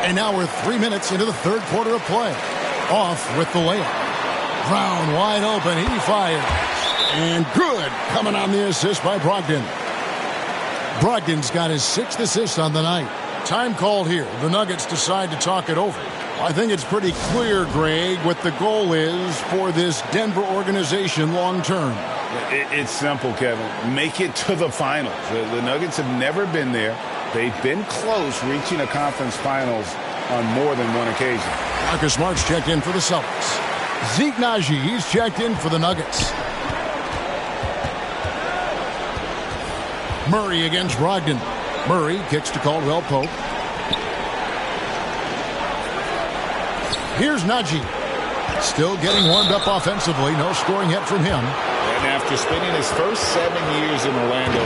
And now we're 3 minutes into the third quarter of play. Off with the layup. Brown wide open. He fires. And good coming on the assist by Brogdon. Brogdon's got his 6th assist on the night. Time called here. The Nuggets decide to talk it over. I think it's pretty clear, Greg, what the goal is for this Denver organization long term. It's simple, Kevin. Make it to the finals. The Nuggets have never been there. They've been close reaching a conference finals on more than one occasion. Marcus Smart's checked in for the Celtics. Zeke Naji, he's checked in for the Nuggets. Murray against Brogdon. Murray kicks to Caldwell Pope. Here's Naji. Still getting warmed up offensively. No scoring yet from him. And after spending his first 7 years in Orlando,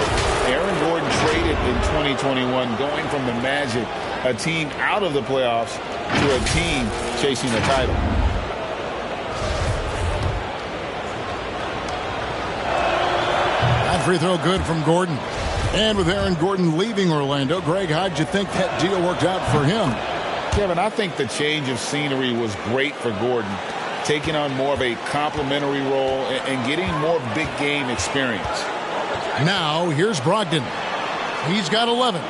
Aaron Gordon traded in 2021, going from the Magic, a team out of the playoffs, to a team chasing a title. That free throw good from Gordon. And with Aaron Gordon leaving Orlando, Greg, how'd you think that deal worked out for him? Kevin, I think the change of scenery was great for Gordon, taking on more of a complimentary role and getting more big game experience. Now, here's Brogdon. He's got 11.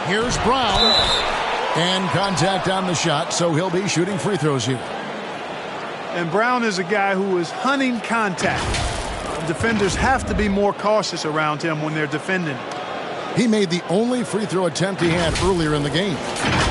Here's Brown. And contact on the shot, so he'll be shooting free throws here. And Brown is a guy who is hunting contact. Defenders have to be more cautious around him when they're defending. He made the only free throw attempt he had earlier in the game.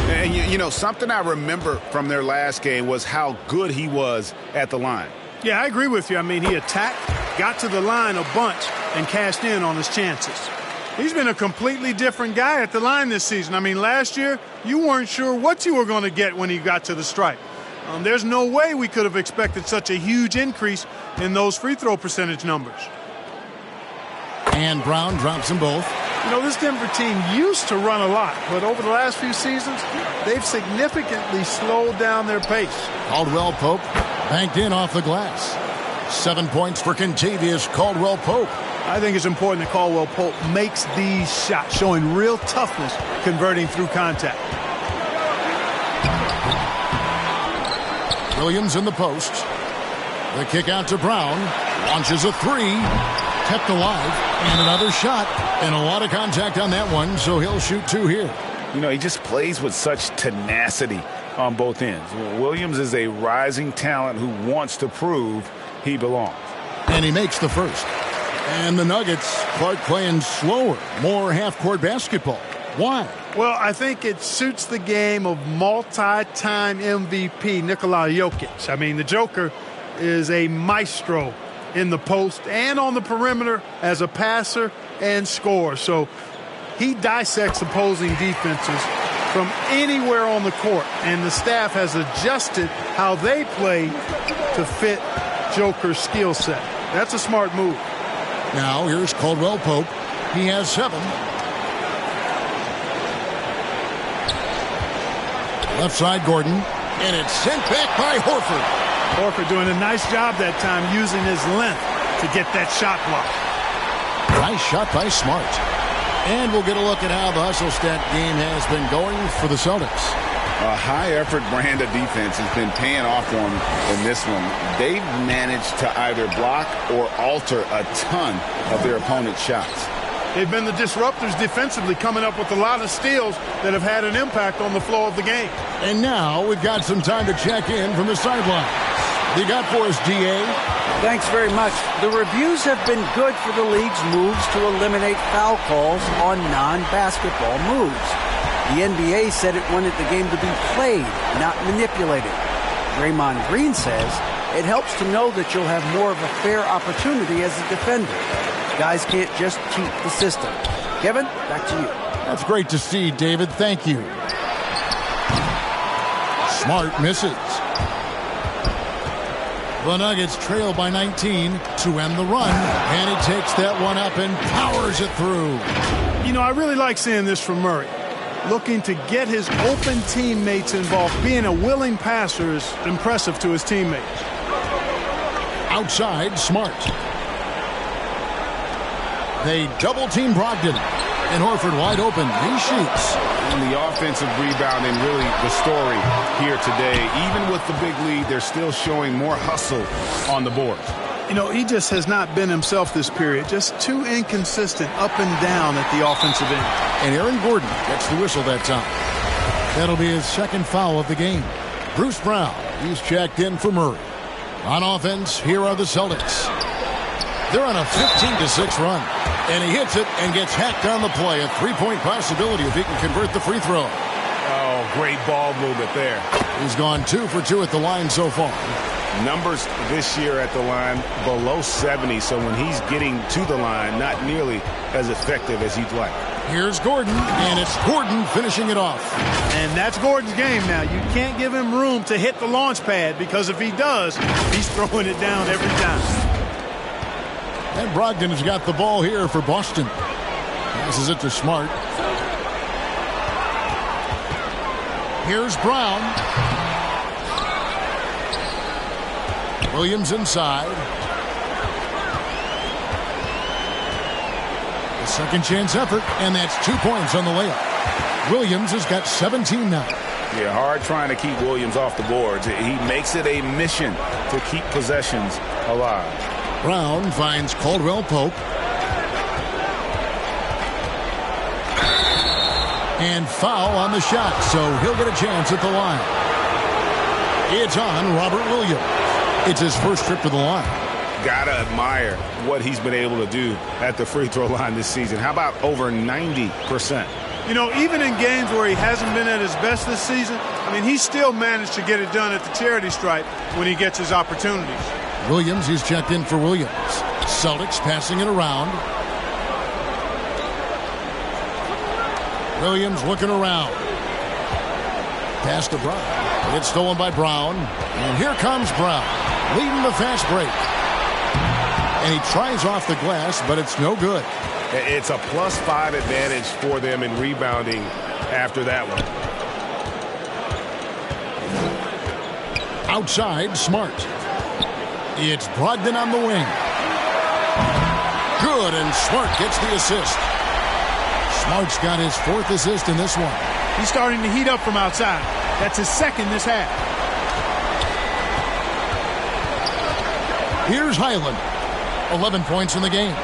And, you know, something I remember from their last game was how good he was at the line. Yeah, I agree with you. I mean, he attacked, got to the line a bunch, and cashed in on his chances. He's been a completely different guy at the line this season. I mean, last year, you weren't sure what you were going to get when he got to the stripe. There's no way we could have expected such a huge increase in those free throw percentage numbers. And Brown drops them both. You know, this Denver team used to run a lot, but over the last few seasons, they've significantly slowed down their pace. Caldwell Pope banked in off the glass. 7 points for Kentavious Caldwell Pope. I think it's important that Caldwell Pope makes these shots, showing real toughness, converting through contact. Williams in the post. The kick out to Brown. Launches a three. Kept alive. And another shot. And a lot of contact on that one, so he'll shoot two here. You know, he just plays with such tenacity on both ends. Williams is a rising talent who wants to prove he belongs. And he makes the first. And the Nuggets, Clark, playing slower, more half-court basketball. Why? Well, I think it suits the game of multi-time MVP Nikola Jokic. I mean, the Joker is a maestro in the post and on the perimeter as a passer and scorer. So he dissects opposing defenses from anywhere on the court, and the staff has adjusted how they play to fit Joker's skill set. That's a smart move. Now here's Caldwell Pope. He has 7. Left side Gordon. And it's sent back by Horford. Horford doing a nice job that time using his length to get that shot block. Nice shot by Smart. And we'll get a look at how the hustle stat game has been going for the Celtics. A high-effort brand of defense has been paying off for them in this one. They've managed to either block or alter a ton of their opponent's shots. They've been the disruptors defensively, coming up with a lot of steals that have had an impact on the flow of the game. And now we've got some time to check in from the sideline. What you got for us, D.A.? Thanks very much. The reviews have been good for the league's moves to eliminate foul calls on non-basketball moves. The NBA said it wanted the game to be played, not manipulated. Draymond Green says it helps to know that you'll have more of a fair opportunity as a defender. Guys can't just cheat the system. Kevin, back to you. That's great to see, David. Thank you. Smart misses. The Nuggets trail by 19 to end the run. And he takes that one up and powers it through. You know, I really like seeing this from Murray. Looking to get his open teammates involved. Being a willing passer is impressive to his teammates. Outside, Smart. They double-team Brogdon. And Horford wide open. He shoots. And the offensive rebounding, really the story here today. Even with the big lead, they're still showing more hustle on the board. You know, he just has not been himself this period. Just too inconsistent up and down at the offensive end. And Aaron Gordon gets the whistle that time. That'll be his second foul of the game. Bruce Brown, he's checked in for Murray. On offense, here are the Celtics. They're on a 15-6 run. And he hits it and gets hacked on the play. A three-point possibility if he can convert the free throw. Oh, great ball movement there. He's gone 2 for 2 at the line so far. Numbers this year at the line below 70, so when he's getting to the line, not nearly as effective as he'd like. Here's Gordon, and it's Gordon finishing it off. And that's Gordon's game now. You can't give him room to hit the launch pad, because if he does, he's throwing it down every time. And Brogdon has got the ball here for Boston. Passes it to Smart. Here's Brown. Williams inside. A second chance effort, and that's 2 points on the layup. Williams has got 17 now. Yeah, hard trying to keep Williams off the boards. He makes it a mission to keep possessions alive. Brown finds Caldwell Pope. And foul on the shot, so he'll get a chance at the line. It's on Robert Williams. It's his first trip to the line. Gotta admire what he's been able to do at the free throw line this season. How about over 90%? You know, even in games where he hasn't been at his best this season, I mean, he still managed to get it done at the charity stripe when he gets his opportunities. Williams, he's checked in for Williams. Celtics passing it around. Williams looking around. Pass to Brown. It's stolen by Brown. And here comes Brown, leading the fast break. And he tries off the glass, but it's no good. It's a +5 advantage for them in rebounding after that one. Outside, Smart. It's Brogdon on the wing. Good, and Smart gets the assist. Smart's got his 4th assist in this one. He's starting to heat up from outside. That's his 2nd this half. Here's Highland. 11 points in the game.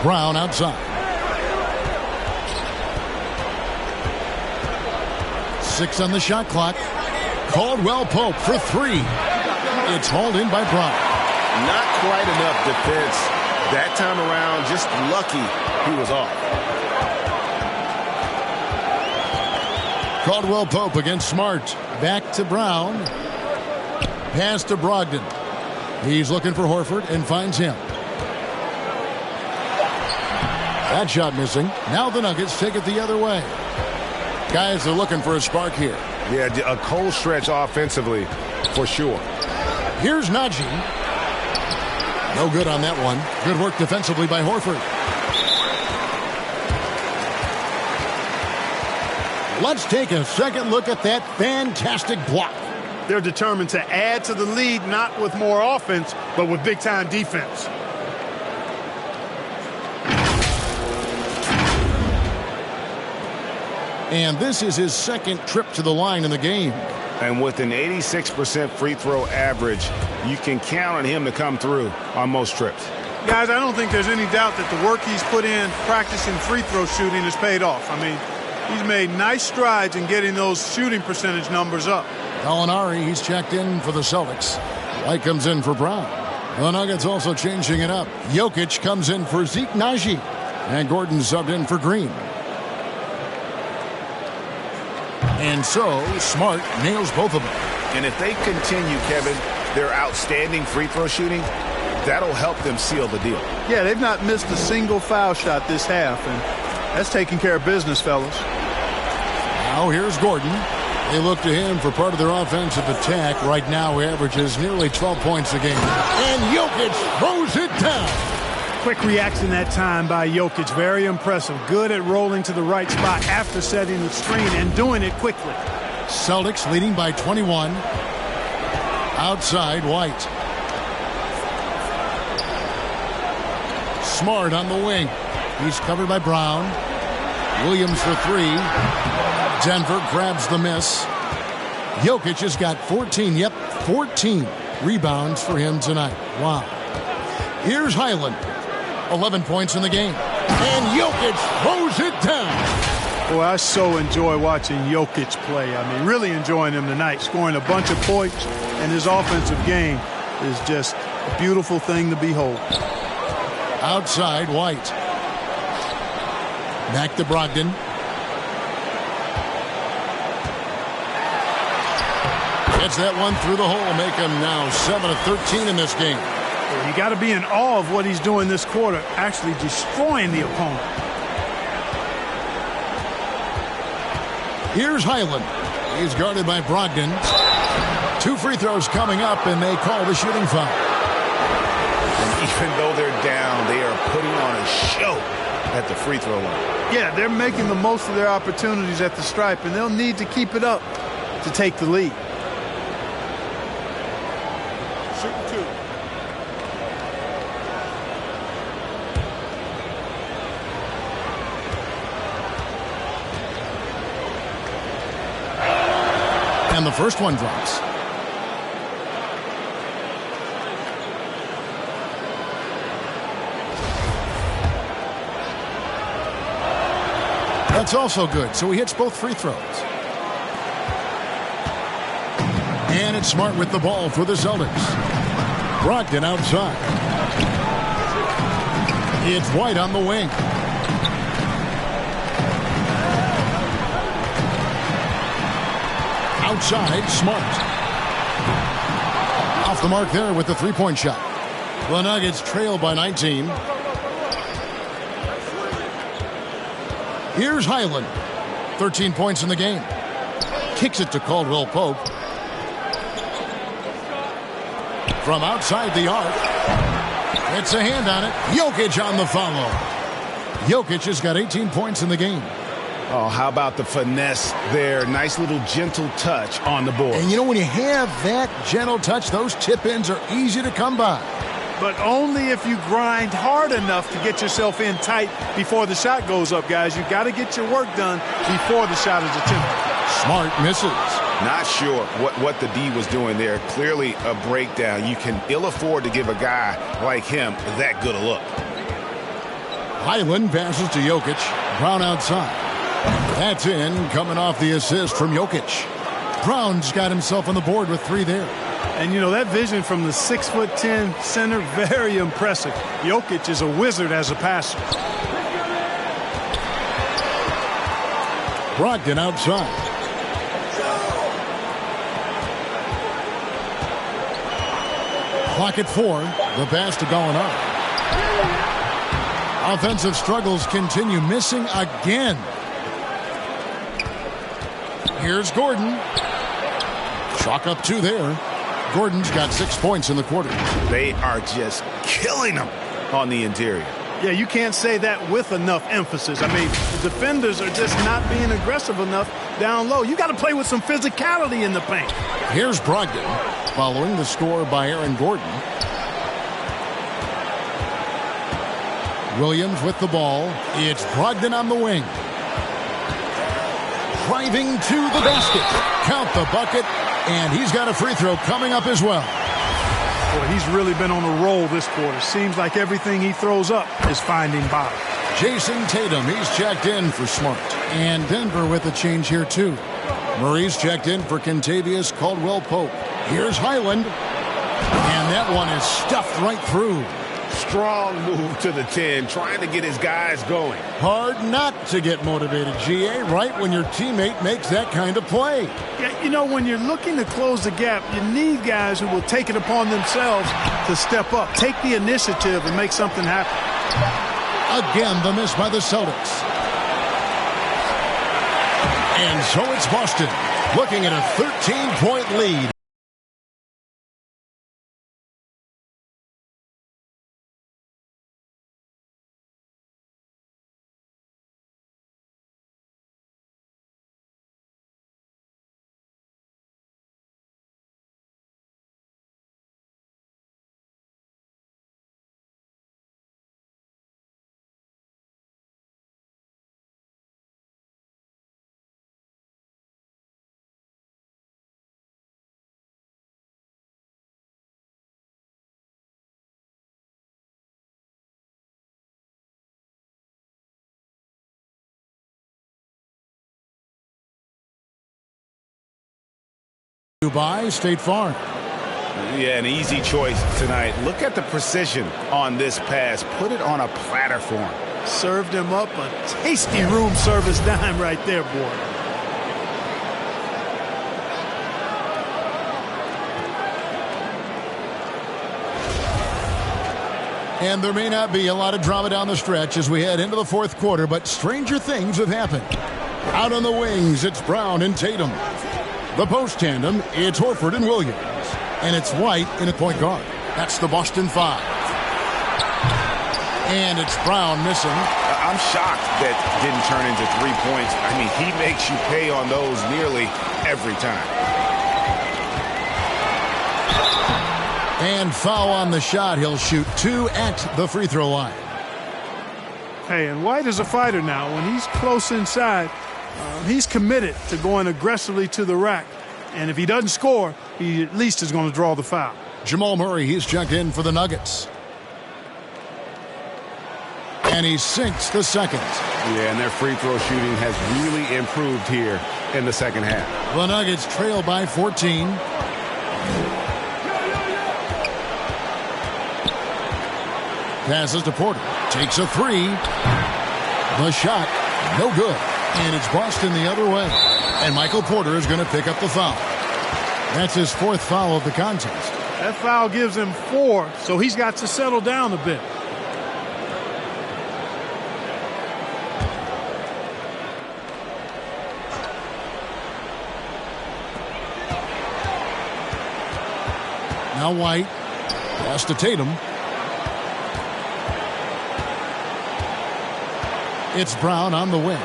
Brown outside. 6 on the shot clock. Caldwell Pope for 3. It's hauled in by Brown. Not quite enough defense that time around. Just lucky he was off. Caldwell Pope against Smart. Back to Brown. Pass to Brogdon. He's looking for Horford and finds him. That shot missing. Now the Nuggets take it the other way. Guys are looking for a spark here. Yeah, a cold stretch offensively for sure. Here's Najee. No good on that one. Good work defensively by Horford. Let's take a second look at that fantastic block. They're determined to add to the lead, not with more offense, but with big-time defense. And this is his 2nd trip to the line in the game. And with an 86% free throw average, you can count on him to come through on most trips. Guys, I don't think there's any doubt that the work he's put in practicing free throw shooting has paid off. I mean, he's made nice strides in getting those shooting percentage numbers up. Gallinari, he's checked in for the Celtics. White comes in for Brown. The Nuggets also changing it up. Jokic comes in for Zeke Najee. And Gordon subbed in for Green. And so, Smart nails both of them. And if they continue, Kevin, their outstanding free throw shooting, that'll help them seal the deal. Yeah, they've not missed a single foul shot this half, and that's taking care of business, fellas. Now here's Gordon. They look to him for part of their offensive attack. Right now, he averages nearly 12 points a game. And Jokic throws it down. Quick reaction that time by Jokic. Very impressive. Good at rolling to the right spot after setting the screen and doing it quickly. Celtics leading by 21. Outside, White. Smart on the wing. He's covered by Brown. Williams for 3. Denver grabs the miss. Jokic has got 14. Yep, 14 rebounds for him tonight. Wow. Here's Highland. 11 points in the game. And Jokic throws it down. Boy, I so enjoy watching Jokic play. I mean, really enjoying him tonight. Scoring a bunch of points, and his offensive game is just a beautiful thing to behold. Outside, White. Back to Brogdon. Gets that one through the hole. Make him now 7 of 13 in this game. You got to be in awe of what he's doing this quarter, actually destroying the opponent. Here's Highland. He's guarded by Brogdon. 2 free throws coming up, and they call the shooting foul. And even though they're down, they are putting on a show at the free throw line. Yeah, they're making the most of their opportunities at the stripe, and they'll need to keep it up to take the lead. And the first one drops. That's also good. So he hits both free throws. And it's Smart with the ball for the Celtics. Brogdon outside. It's White on the wing. Outside, Smart. Off the mark there with the three-point shot. The Nuggets trail by 19. Here's Highland. 13 points in the game. Kicks it to Caldwell Pope. From outside the arc. It's a hand on it. Jokic on the follow. Jokic has got 18 points in the game. Oh, how about the finesse there? Nice little gentle touch on the board. And you know, when you have that gentle touch, those tip-ins are easy to come by. But only if you grind hard enough to get yourself in tight before the shot goes up, guys. You've got to get your work done before the shot is attempted. Smart misses. Not sure what the D was doing there. Clearly a breakdown. You can ill afford to give a guy like him that good a look. Highland passes to Jokic. Brown outside. That's in, coming off the assist from Jokic. Brown's got himself on the board with 3 there. And, you know, that vision from the 6'10" center, very impressive. Jokic is a wizard as a passer. Brogdon outside. Clock at 4. The pass to Gallinari. Offensive struggles continue. Missing again. Here's Gordon. Chalk up 2 there. Gordon's got 6 points in the quarter. They are just killing them on the interior. Yeah, you can't say that with enough emphasis. I mean, the defenders are just not being aggressive enough down low. You got to play with some physicality in the paint. Here's Brogdon, following the score by Aaron Gordon. Williams with the ball. It's Brogdon on the wing. Driving to the basket. Count the bucket, and he's got a free throw coming up as well. Boy, he's really been on a roll this quarter. Seems like everything he throws up is finding bottom. Jason Tatum, he's checked in for Smart. And Denver with a change here, too. Murray's checked in for Kentavious Caldwell-Pope. Here's Highland. And that one is stuffed right through. Strong move to the 10, trying to get his guys going. Hard not to get motivated, GA, right when your teammate makes that kind of play. Yeah, you know, when you're looking to close the gap, you need guys who will take it upon themselves to step up, take the initiative, and make something happen. Again, the miss by the Celtics. And so it's Boston, looking at a 13-point lead. By State Farm. Yeah, an easy choice tonight. Look at the precision on this pass. Put it on a platter for him. Served him up a tasty room service dime right there, boy. And there may not be a lot of drama down the stretch as we head into the fourth quarter, but stranger things have happened. Out on the wings, it's Brown and Tatum. The post tandem, it's Horford and Williams. And it's White in at point guard. That's the Boston 5. And it's Brown missing. I'm shocked that didn't turn into 3 points. I mean, he makes you pay on those nearly every time. And foul on the shot. He'll shoot 2 at the free throw line. Hey, and White is a fighter now. When he's close inside, he's committed to going aggressively to the rack. And if he doesn't score, he at least is going to draw the foul. Jamal Murray, he's checked in for the Nuggets. And he sinks the second. Yeah, and their free throw shooting has really improved here in the second half. The Nuggets trail by 14. Passes to Porter. Takes a 3. The shot, no good. And it's Boston the other way. And Michael Porter is going to pick up the foul. That's his 4th foul of the contest. That foul gives him 4, so he's got to settle down a bit. Now White. Pass to Tatum. It's Brown on the wing.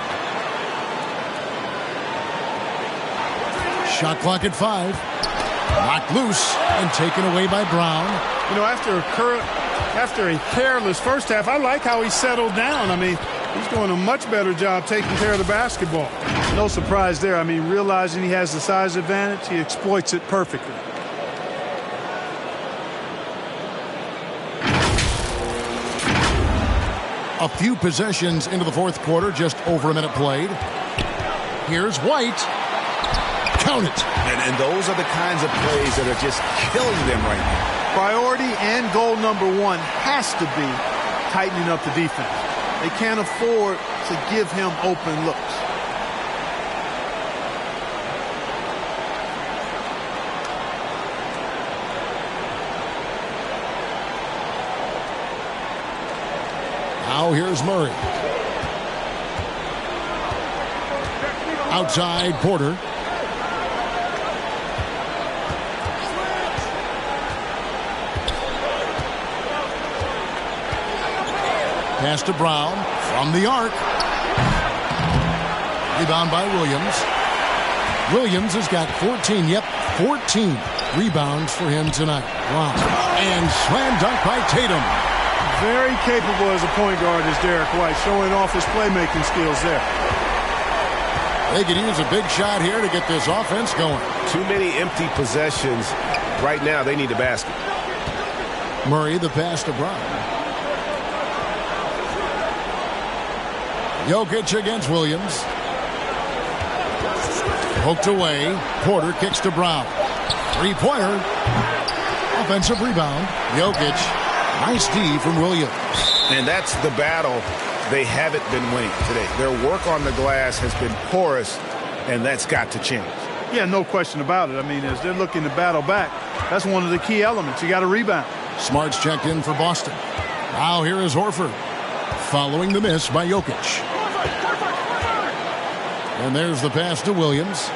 Shot clock at 5. Knocked loose and taken away by Brown. You know, after a careless first half, I like how he settled down. I mean, he's doing a much better job taking care of the basketball. No surprise there. I mean, realizing he has the size advantage, he exploits it perfectly. A few possessions into the fourth quarter, just over a minute played. Here's White. Count it. And those are the kinds of plays that are just killing them right now. Priority and goal number 1 has to be tightening up the defense. They can't afford to give him open looks. Now here's Murray. Outside Porter. Pass to Brown from the arc. Rebound by Williams. Williams has got 14. Yep, 14 rebounds for him tonight. Wow. And slam dunk by Tatum. Very capable as a point guard is Derek White, showing off his playmaking skills there. They could use a big shot here to get this offense going. Too many empty possessions. Right now, they need a basket. Murray, the pass to Brown. Jokic against Williams. Poked away. Porter kicks to Brown. Three-pointer. Offensive rebound. Jokic. Nice D from Williams. And that's the battle they haven't been winning today. Their work on the glass has been porous, and that's got to change. Yeah, no question about it. I mean, as they're looking to battle back, that's one of the key elements. You got to rebound. Smart's checked in for Boston. Now here is Horford. Following the miss by Jokic. And there's the pass to Williams.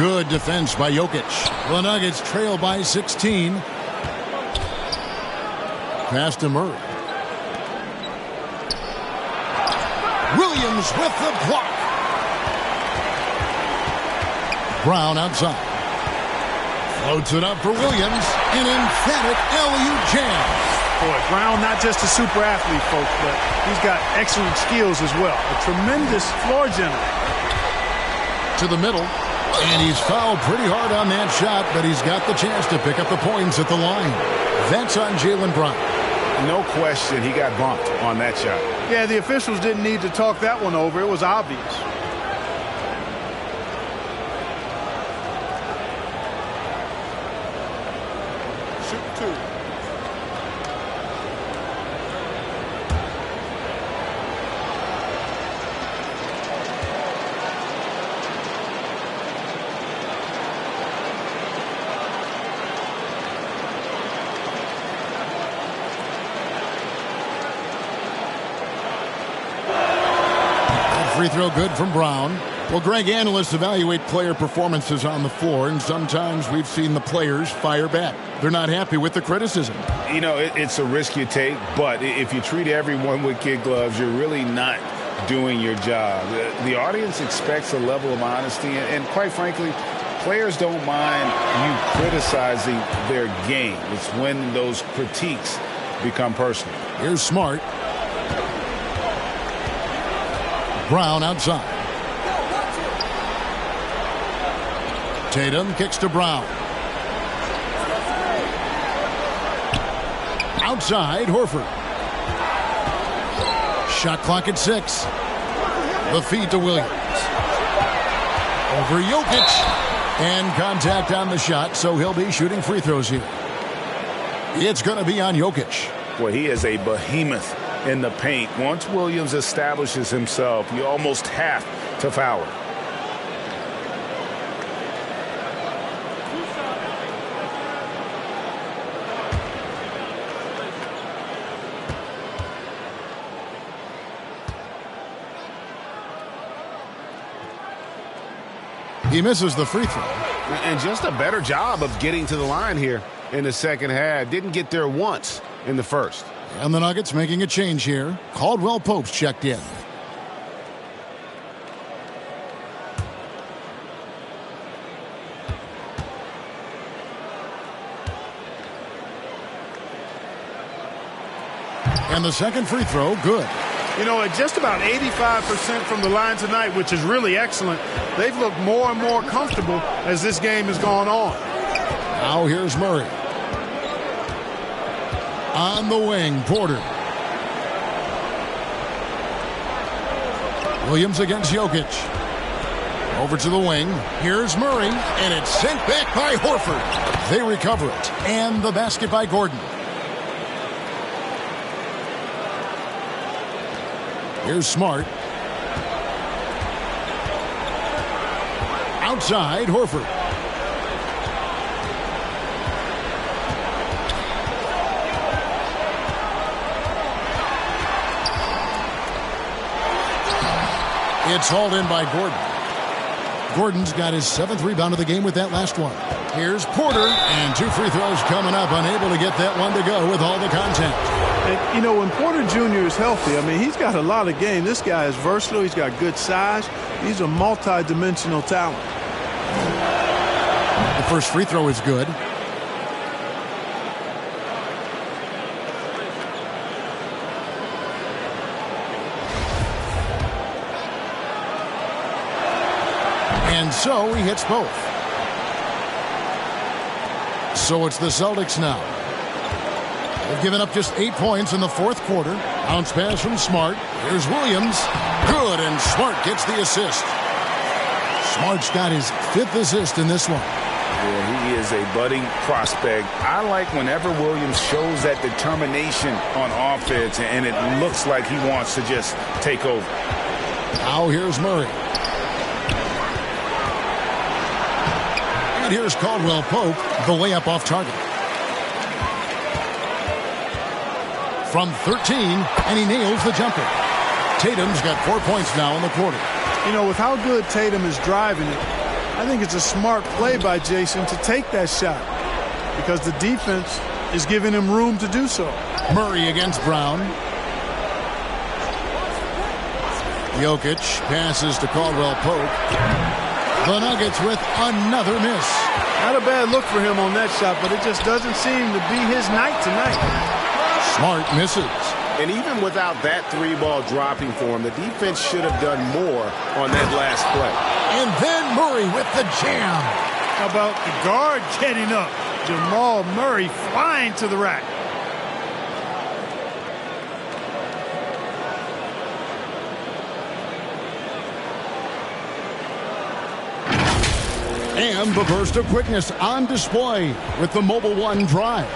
Good defense by Jokic. The Nuggets trail by 16. Pass to Murray. Williams with the block. Brown outside. Floats it up for Williams. An emphatic LU jam. Boy, Brown not just a super athlete, folks, but he's got excellent skills as well. A tremendous floor general. To the middle. And he's fouled pretty hard on that shot, but he's got the chance to pick up the points at the line. That's on Jaylen Brown. No question he got bumped on that shot. Yeah, the officials didn't need to talk that one over. It was obvious. Shoot 2. Free throw good from Brown. Well, Greg, analysts evaluate player performances on the floor, and sometimes we've seen the players fire back. They're not happy with the criticism. You know, it's a risk you take, but if you treat everyone with kid gloves, you're really not doing your job. The audience expects a level of honesty, and quite frankly, players don't mind you criticizing their game. It's when those critiques become personal. Here's Smart. Brown outside. Tatum kicks to Brown. Outside, Horford. Shot clock at 6. The feed to Williams. Over Jokic. And contact on the shot, so he'll be shooting free throws here. It's going to be on Jokic. Well, he is a behemoth in the paint. Once Williams establishes himself, you almost have to foul him. He misses the free throw. And just a better job of getting to the line here in the second half. Didn't get there once in the first. And the Nuggets making a change here. Caldwell Pope's checked in. And the second free throw, good. You know, at just about 85% from the line tonight, which is really excellent, they've looked more and more comfortable as this game has gone on. Now here's Murray. On the wing, Porter. Williams against Jokic. Over to the wing. Here's Murray, and it's sent back by Horford. They recover it, and the basket by Gordon. Here's Smart. Outside, Horford. It's hauled in by Gordon. Gordon's got his 7th rebound of the game with that last one. Here's Porter, and 2 free throws coming up, unable to get that one to go with all the content. And, you know, when Porter Jr. is healthy, I mean, he's got a lot of game. This guy is versatile. He's got good size. He's a multi-dimensional talent. The first free throw is good. And so he hits both. So it's the Celtics now. They've given up just 8 points in the 4th quarter. Bounce pass from Smart. Here's Williams. Good, and Smart gets the assist. Smart's got his 5th assist in this one. Yeah, he is a budding prospect. I like whenever Williams shows that determination on offense, and it looks like he wants to just take over. Now here's Murray. And here's Caldwell Pope, the layup off target. From 13, and he nails the jumper. Tatum's got 4 points now in the quarter. You know, with how good Tatum is driving it, I think it's a smart play by Jason to take that shot because the defense is giving him room to do so. Murray against Brown. Jokic passes to Caldwell Pope. The Nuggets with another miss. Not a bad look for him on that shot, but it just doesn't seem to be his night tonight. Smart misses. And even without that 3-ball dropping for him, the defense should have done more on that last play. And then Murray with the jam. How about the guard getting up? Jamal Murray flying to the rack. And the burst of quickness on display with the Mobile One drive.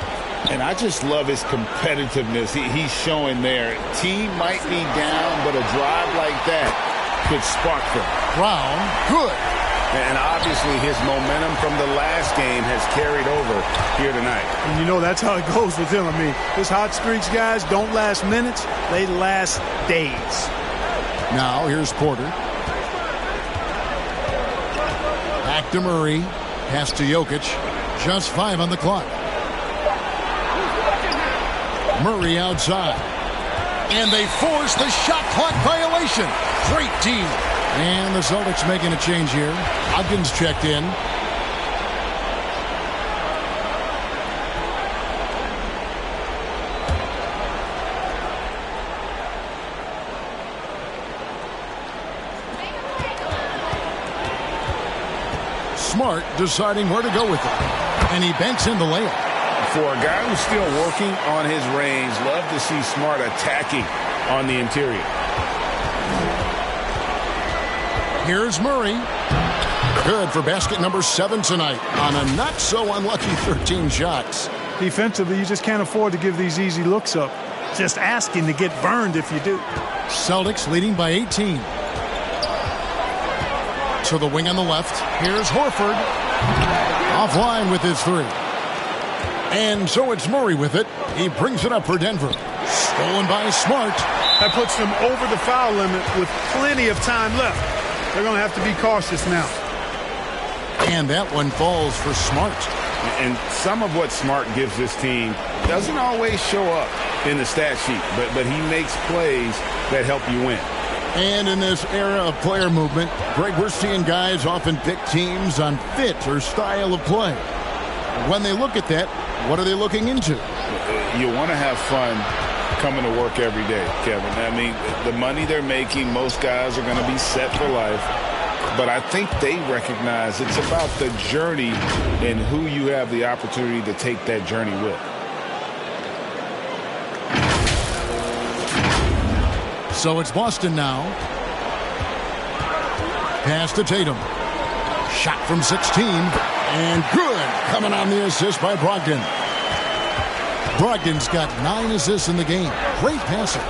And I just love his competitiveness he's showing there. Team might be down, but a drive like that could spark them. Brown, good. And obviously his momentum from the last game has carried over here tonight. And you know that's how it goes with him. I mean, his hot streaks, guys, don't last minutes. They last days. Now here's Porter. Back to Murray. Pass to Jokic. Just 5 on the clock. Murray outside. And they force the shot clock violation. Great D. And the Celtics making a change here. Ogden's checked in. Smart deciding where to go with it. And he banks in the layup. For a guy who's still working on his range, love to see Smart attacking on the interior. Here's Murray. Good for basket number 7 tonight on a not-so-unlucky 13 shots. Defensively, you just can't afford to give these easy looks up. Just asking to get burned if you do. Celtics leading by 18. To the wing on the left. Here's Horford. Offline with his 3. And so it's Murray with it. He brings it up for Denver. Stolen by Smart. That puts them over the foul limit with plenty of time left. They're going to have to be cautious now. And that one falls for Smart. And some of what Smart gives this team doesn't always show up in the stat sheet, but he makes plays that help you win. And in this era of player movement, Greg, we're seeing guys often pick teams on fit or style of play. When they look at that, what are they looking into? You want to have fun coming to work every day, Kevin. I mean, the money they're making, most guys are going to be set for life. But I think they recognize it's about the journey and who you have the opportunity to take that journey with. So it's Boston now. Pass to Tatum. Shot from 16. And good. Coming on the assist by Brogdon. Brogdon's got 9 assists in the game. Great passer.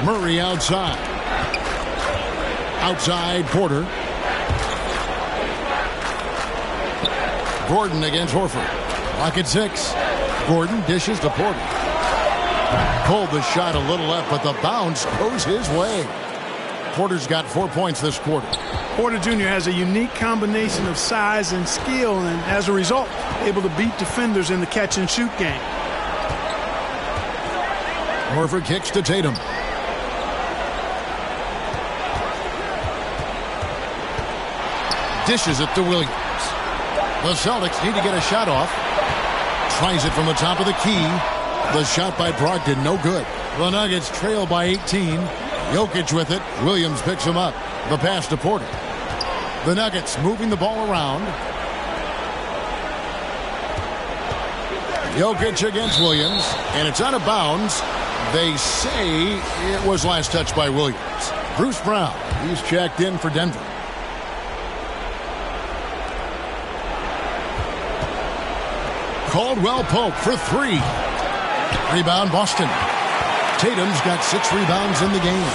Murray outside. Outside Porter. Gordon against Horford. Lock at 6. Gordon dishes to Porter. Pulled the shot a little left, but the bounce goes his way. Porter's got 4 points this quarter. Porter Jr. has a unique combination of size and skill, and as a result, able to beat defenders in the catch-and-shoot game. Horford kicks to Tatum. Dishes it to Williams. The Celtics need to get a shot off. Tries it from the top of the key. The shot by Brogdon, no good. The Nuggets trail by 18. Jokic with it. Williams picks him up. The pass to Porter. The Nuggets moving the ball around. Jokic against Williams. And it's out of bounds. They say it was last touched by Williams. Bruce Brown, he's checked in for Denver. Caldwell Pope for 3. Rebound Boston. Tatum's got 6 rebounds in the game.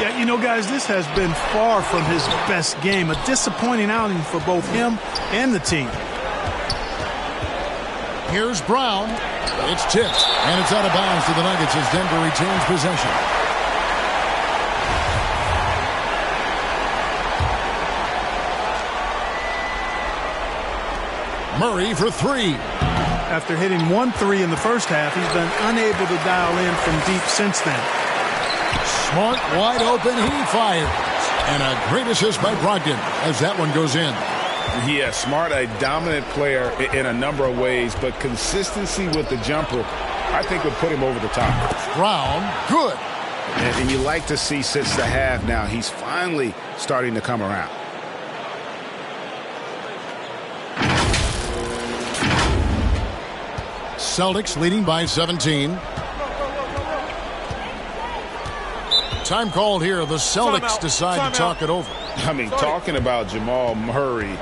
Yeah, you know, guys, this has been far from his best game. A disappointing outing for both him and the team. Here's Brown. It's tipped, and it's out of bounds to the Nuggets as Denver retains possession. Murray for 3. After hitting 1 3 in the first half, he's been unable to dial in from deep since then. Smart wide open, he fires. And a great assist by Brogdon as that one goes in. Yeah, Smart, a dominant player in a number of ways, but consistency with the jumper, I think, would put him over the top. Brown, good. And you like to see since the half now, he's finally starting to come around. Celtics leading by 17. Time called here. The Celtics decide to talk it over. I mean, talking about Jamal Murray,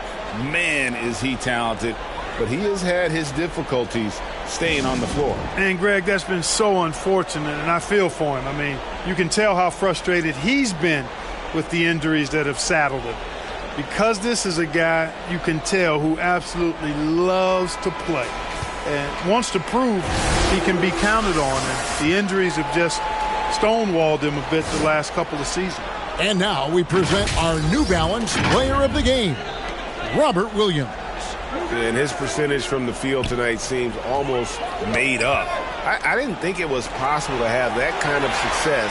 man, is he talented. But he has had his difficulties staying on the floor. And, Greg, that's been so unfortunate, and I feel for him. I mean, you can tell how frustrated he's been with the injuries that have saddled him. Because this is a guy, you can tell, who absolutely loves to play and wants to prove he can be counted on. And the injuries have just stonewalled him a bit the last couple of seasons. And now we present our New Balance Player of the Game, Robert Williams. And his percentage from the field tonight seems almost made up. I didn't think it was possible to have that kind of success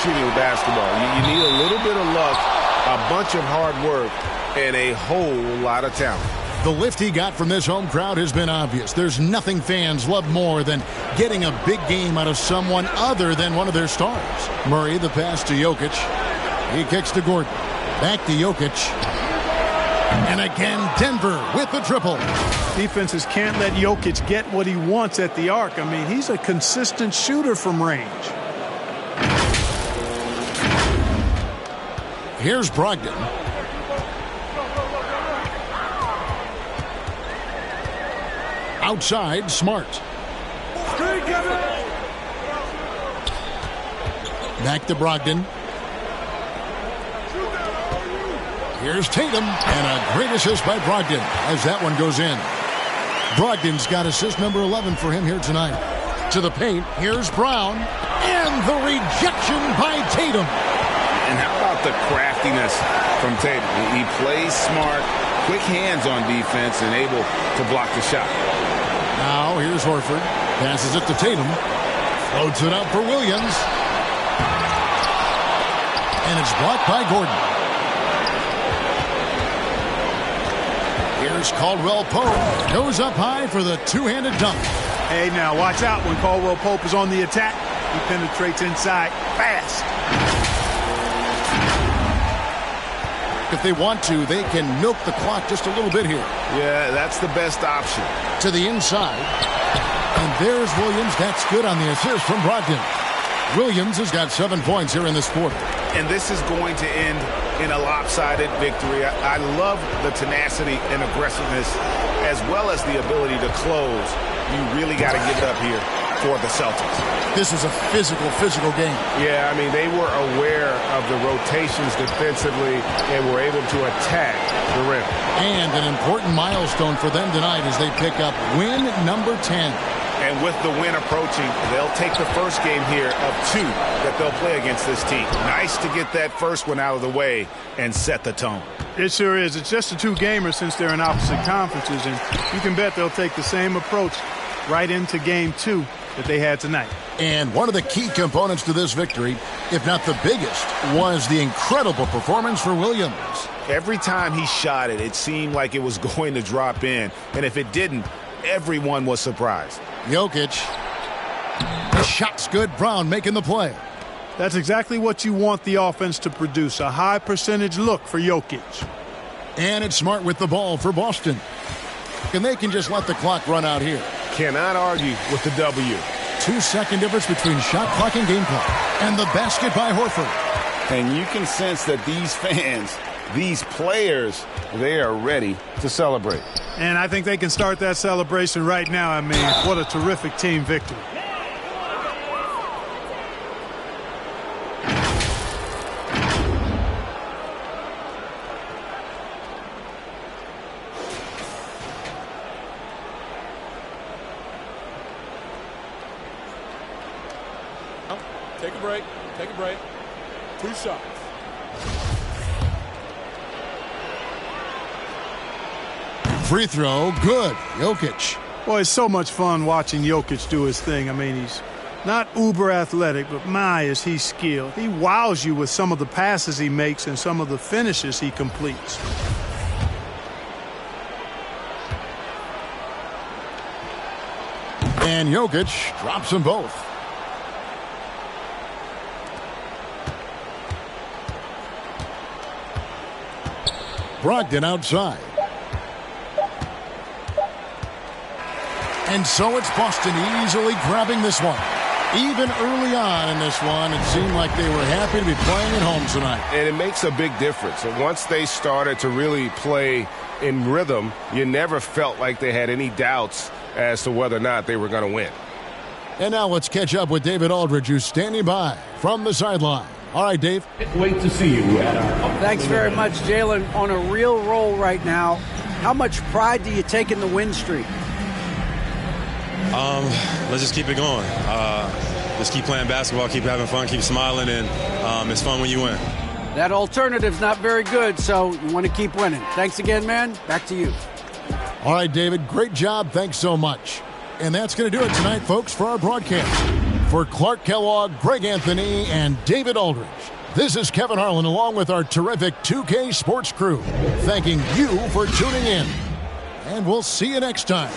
shooting the basketball. You need a little bit of luck, a bunch of hard work, and a whole lot of talent. The lift he got from this home crowd has been obvious. There's nothing fans love more than getting a big game out of someone other than one of their stars. Murray, the pass to Jokic. He kicks to Gordon. Back to Jokic. And again, Denver with the triple. Defenses can't let Jokic get what he wants at the arc. I mean, he's a consistent shooter from range. Here's Brogdon. Outside, Smart. Back to Brogdon. Here's Tatum, and a great assist by Brogdon as that one goes in. Brogdon's got assist number 11 for him here tonight. To the paint, here's Brown, and the rejection by Tatum. And how about the craftiness from Tatum. He plays smart, quick hands on defense, and able to block the shot. Now here's Horford. Passes it to Tatum. Floats it up for Williams. And it's blocked by Gordon. Here's Caldwell Pope. Goes up high for the two-handed dunk. Hey, now watch out when Caldwell Pope is on the attack. He penetrates inside fast. If they want to, they can milk the clock just a little bit here. Yeah, that's the best option. To the inside. And there's Williams. That's good on the assist from Brogdon. Williams has got 7 points here in this quarter. And this is going to end in a lopsided victory. I love the tenacity and aggressiveness as well as the ability to close. You really got to give it up here for the Celtics. This was a physical game. Yeah, I mean, they were aware of the rotations defensively and were able to attack the rim. And an important milestone for them tonight as they pick up win number 10. And with the win approaching, they'll take the first game here of 2 that they'll play against this team. Nice to get that first one out of the way and set the tone. It sure is. It's just a 2-gamer since they're in opposite conferences, and you can bet they'll take the same approach right into game 2 that they had tonight. And one of the key components to this victory, if not the biggest, was the incredible performance for Williams. Every time he shot it, it seemed like it was going to drop in. And if it didn't, everyone was surprised. Jokic. The shot's good. Brown making the play. That's exactly what you want the offense to produce, a high percentage look for Jokic. And it's Smart with the ball for Boston. And they can just let the clock run out here. Cannot argue with the W. 2-second difference between shot clock and game clock. And the basket by Horford. And you can sense that these fans, these players, they are ready to celebrate. And I think they can start that celebration right now. I mean, what a terrific team victory. Take a break. Take a break. 2 shots. Free throw, good. Jokic. Boy, it's so much fun watching Jokic do his thing. I mean, he's not uber athletic, but my, is he skilled. He wows you with some of the passes he makes and some of the finishes he completes. And Jokic drops them both. Brogdon outside. And so it's Boston easily grabbing this one. Even early on in this one, it seemed like they were happy to be playing at home tonight. And it makes a big difference. And once they started to really play in rhythm, you never felt like they had any doubts as to whether or not they were going to win. And now let's catch up with David Aldridge, who's standing by from the sideline. All right, Dave. Wait to see you. Thanks very much, Jalen. On a real roll right now. How much pride do you take in the win streak? Let's just keep it going. Just keep playing basketball, keep having fun, keep smiling, and it's fun when you win. That alternative's not very good, so you want to keep winning. Thanks again, man. Back to you. All right, David, great job. Thanks so much. And that's going to do it tonight, folks, for our broadcast. For Clark Kellogg, Greg Anthony, and David Aldridge, this is Kevin Harlan along with our terrific 2K Sports crew, thanking you for tuning in. And we'll see you next time.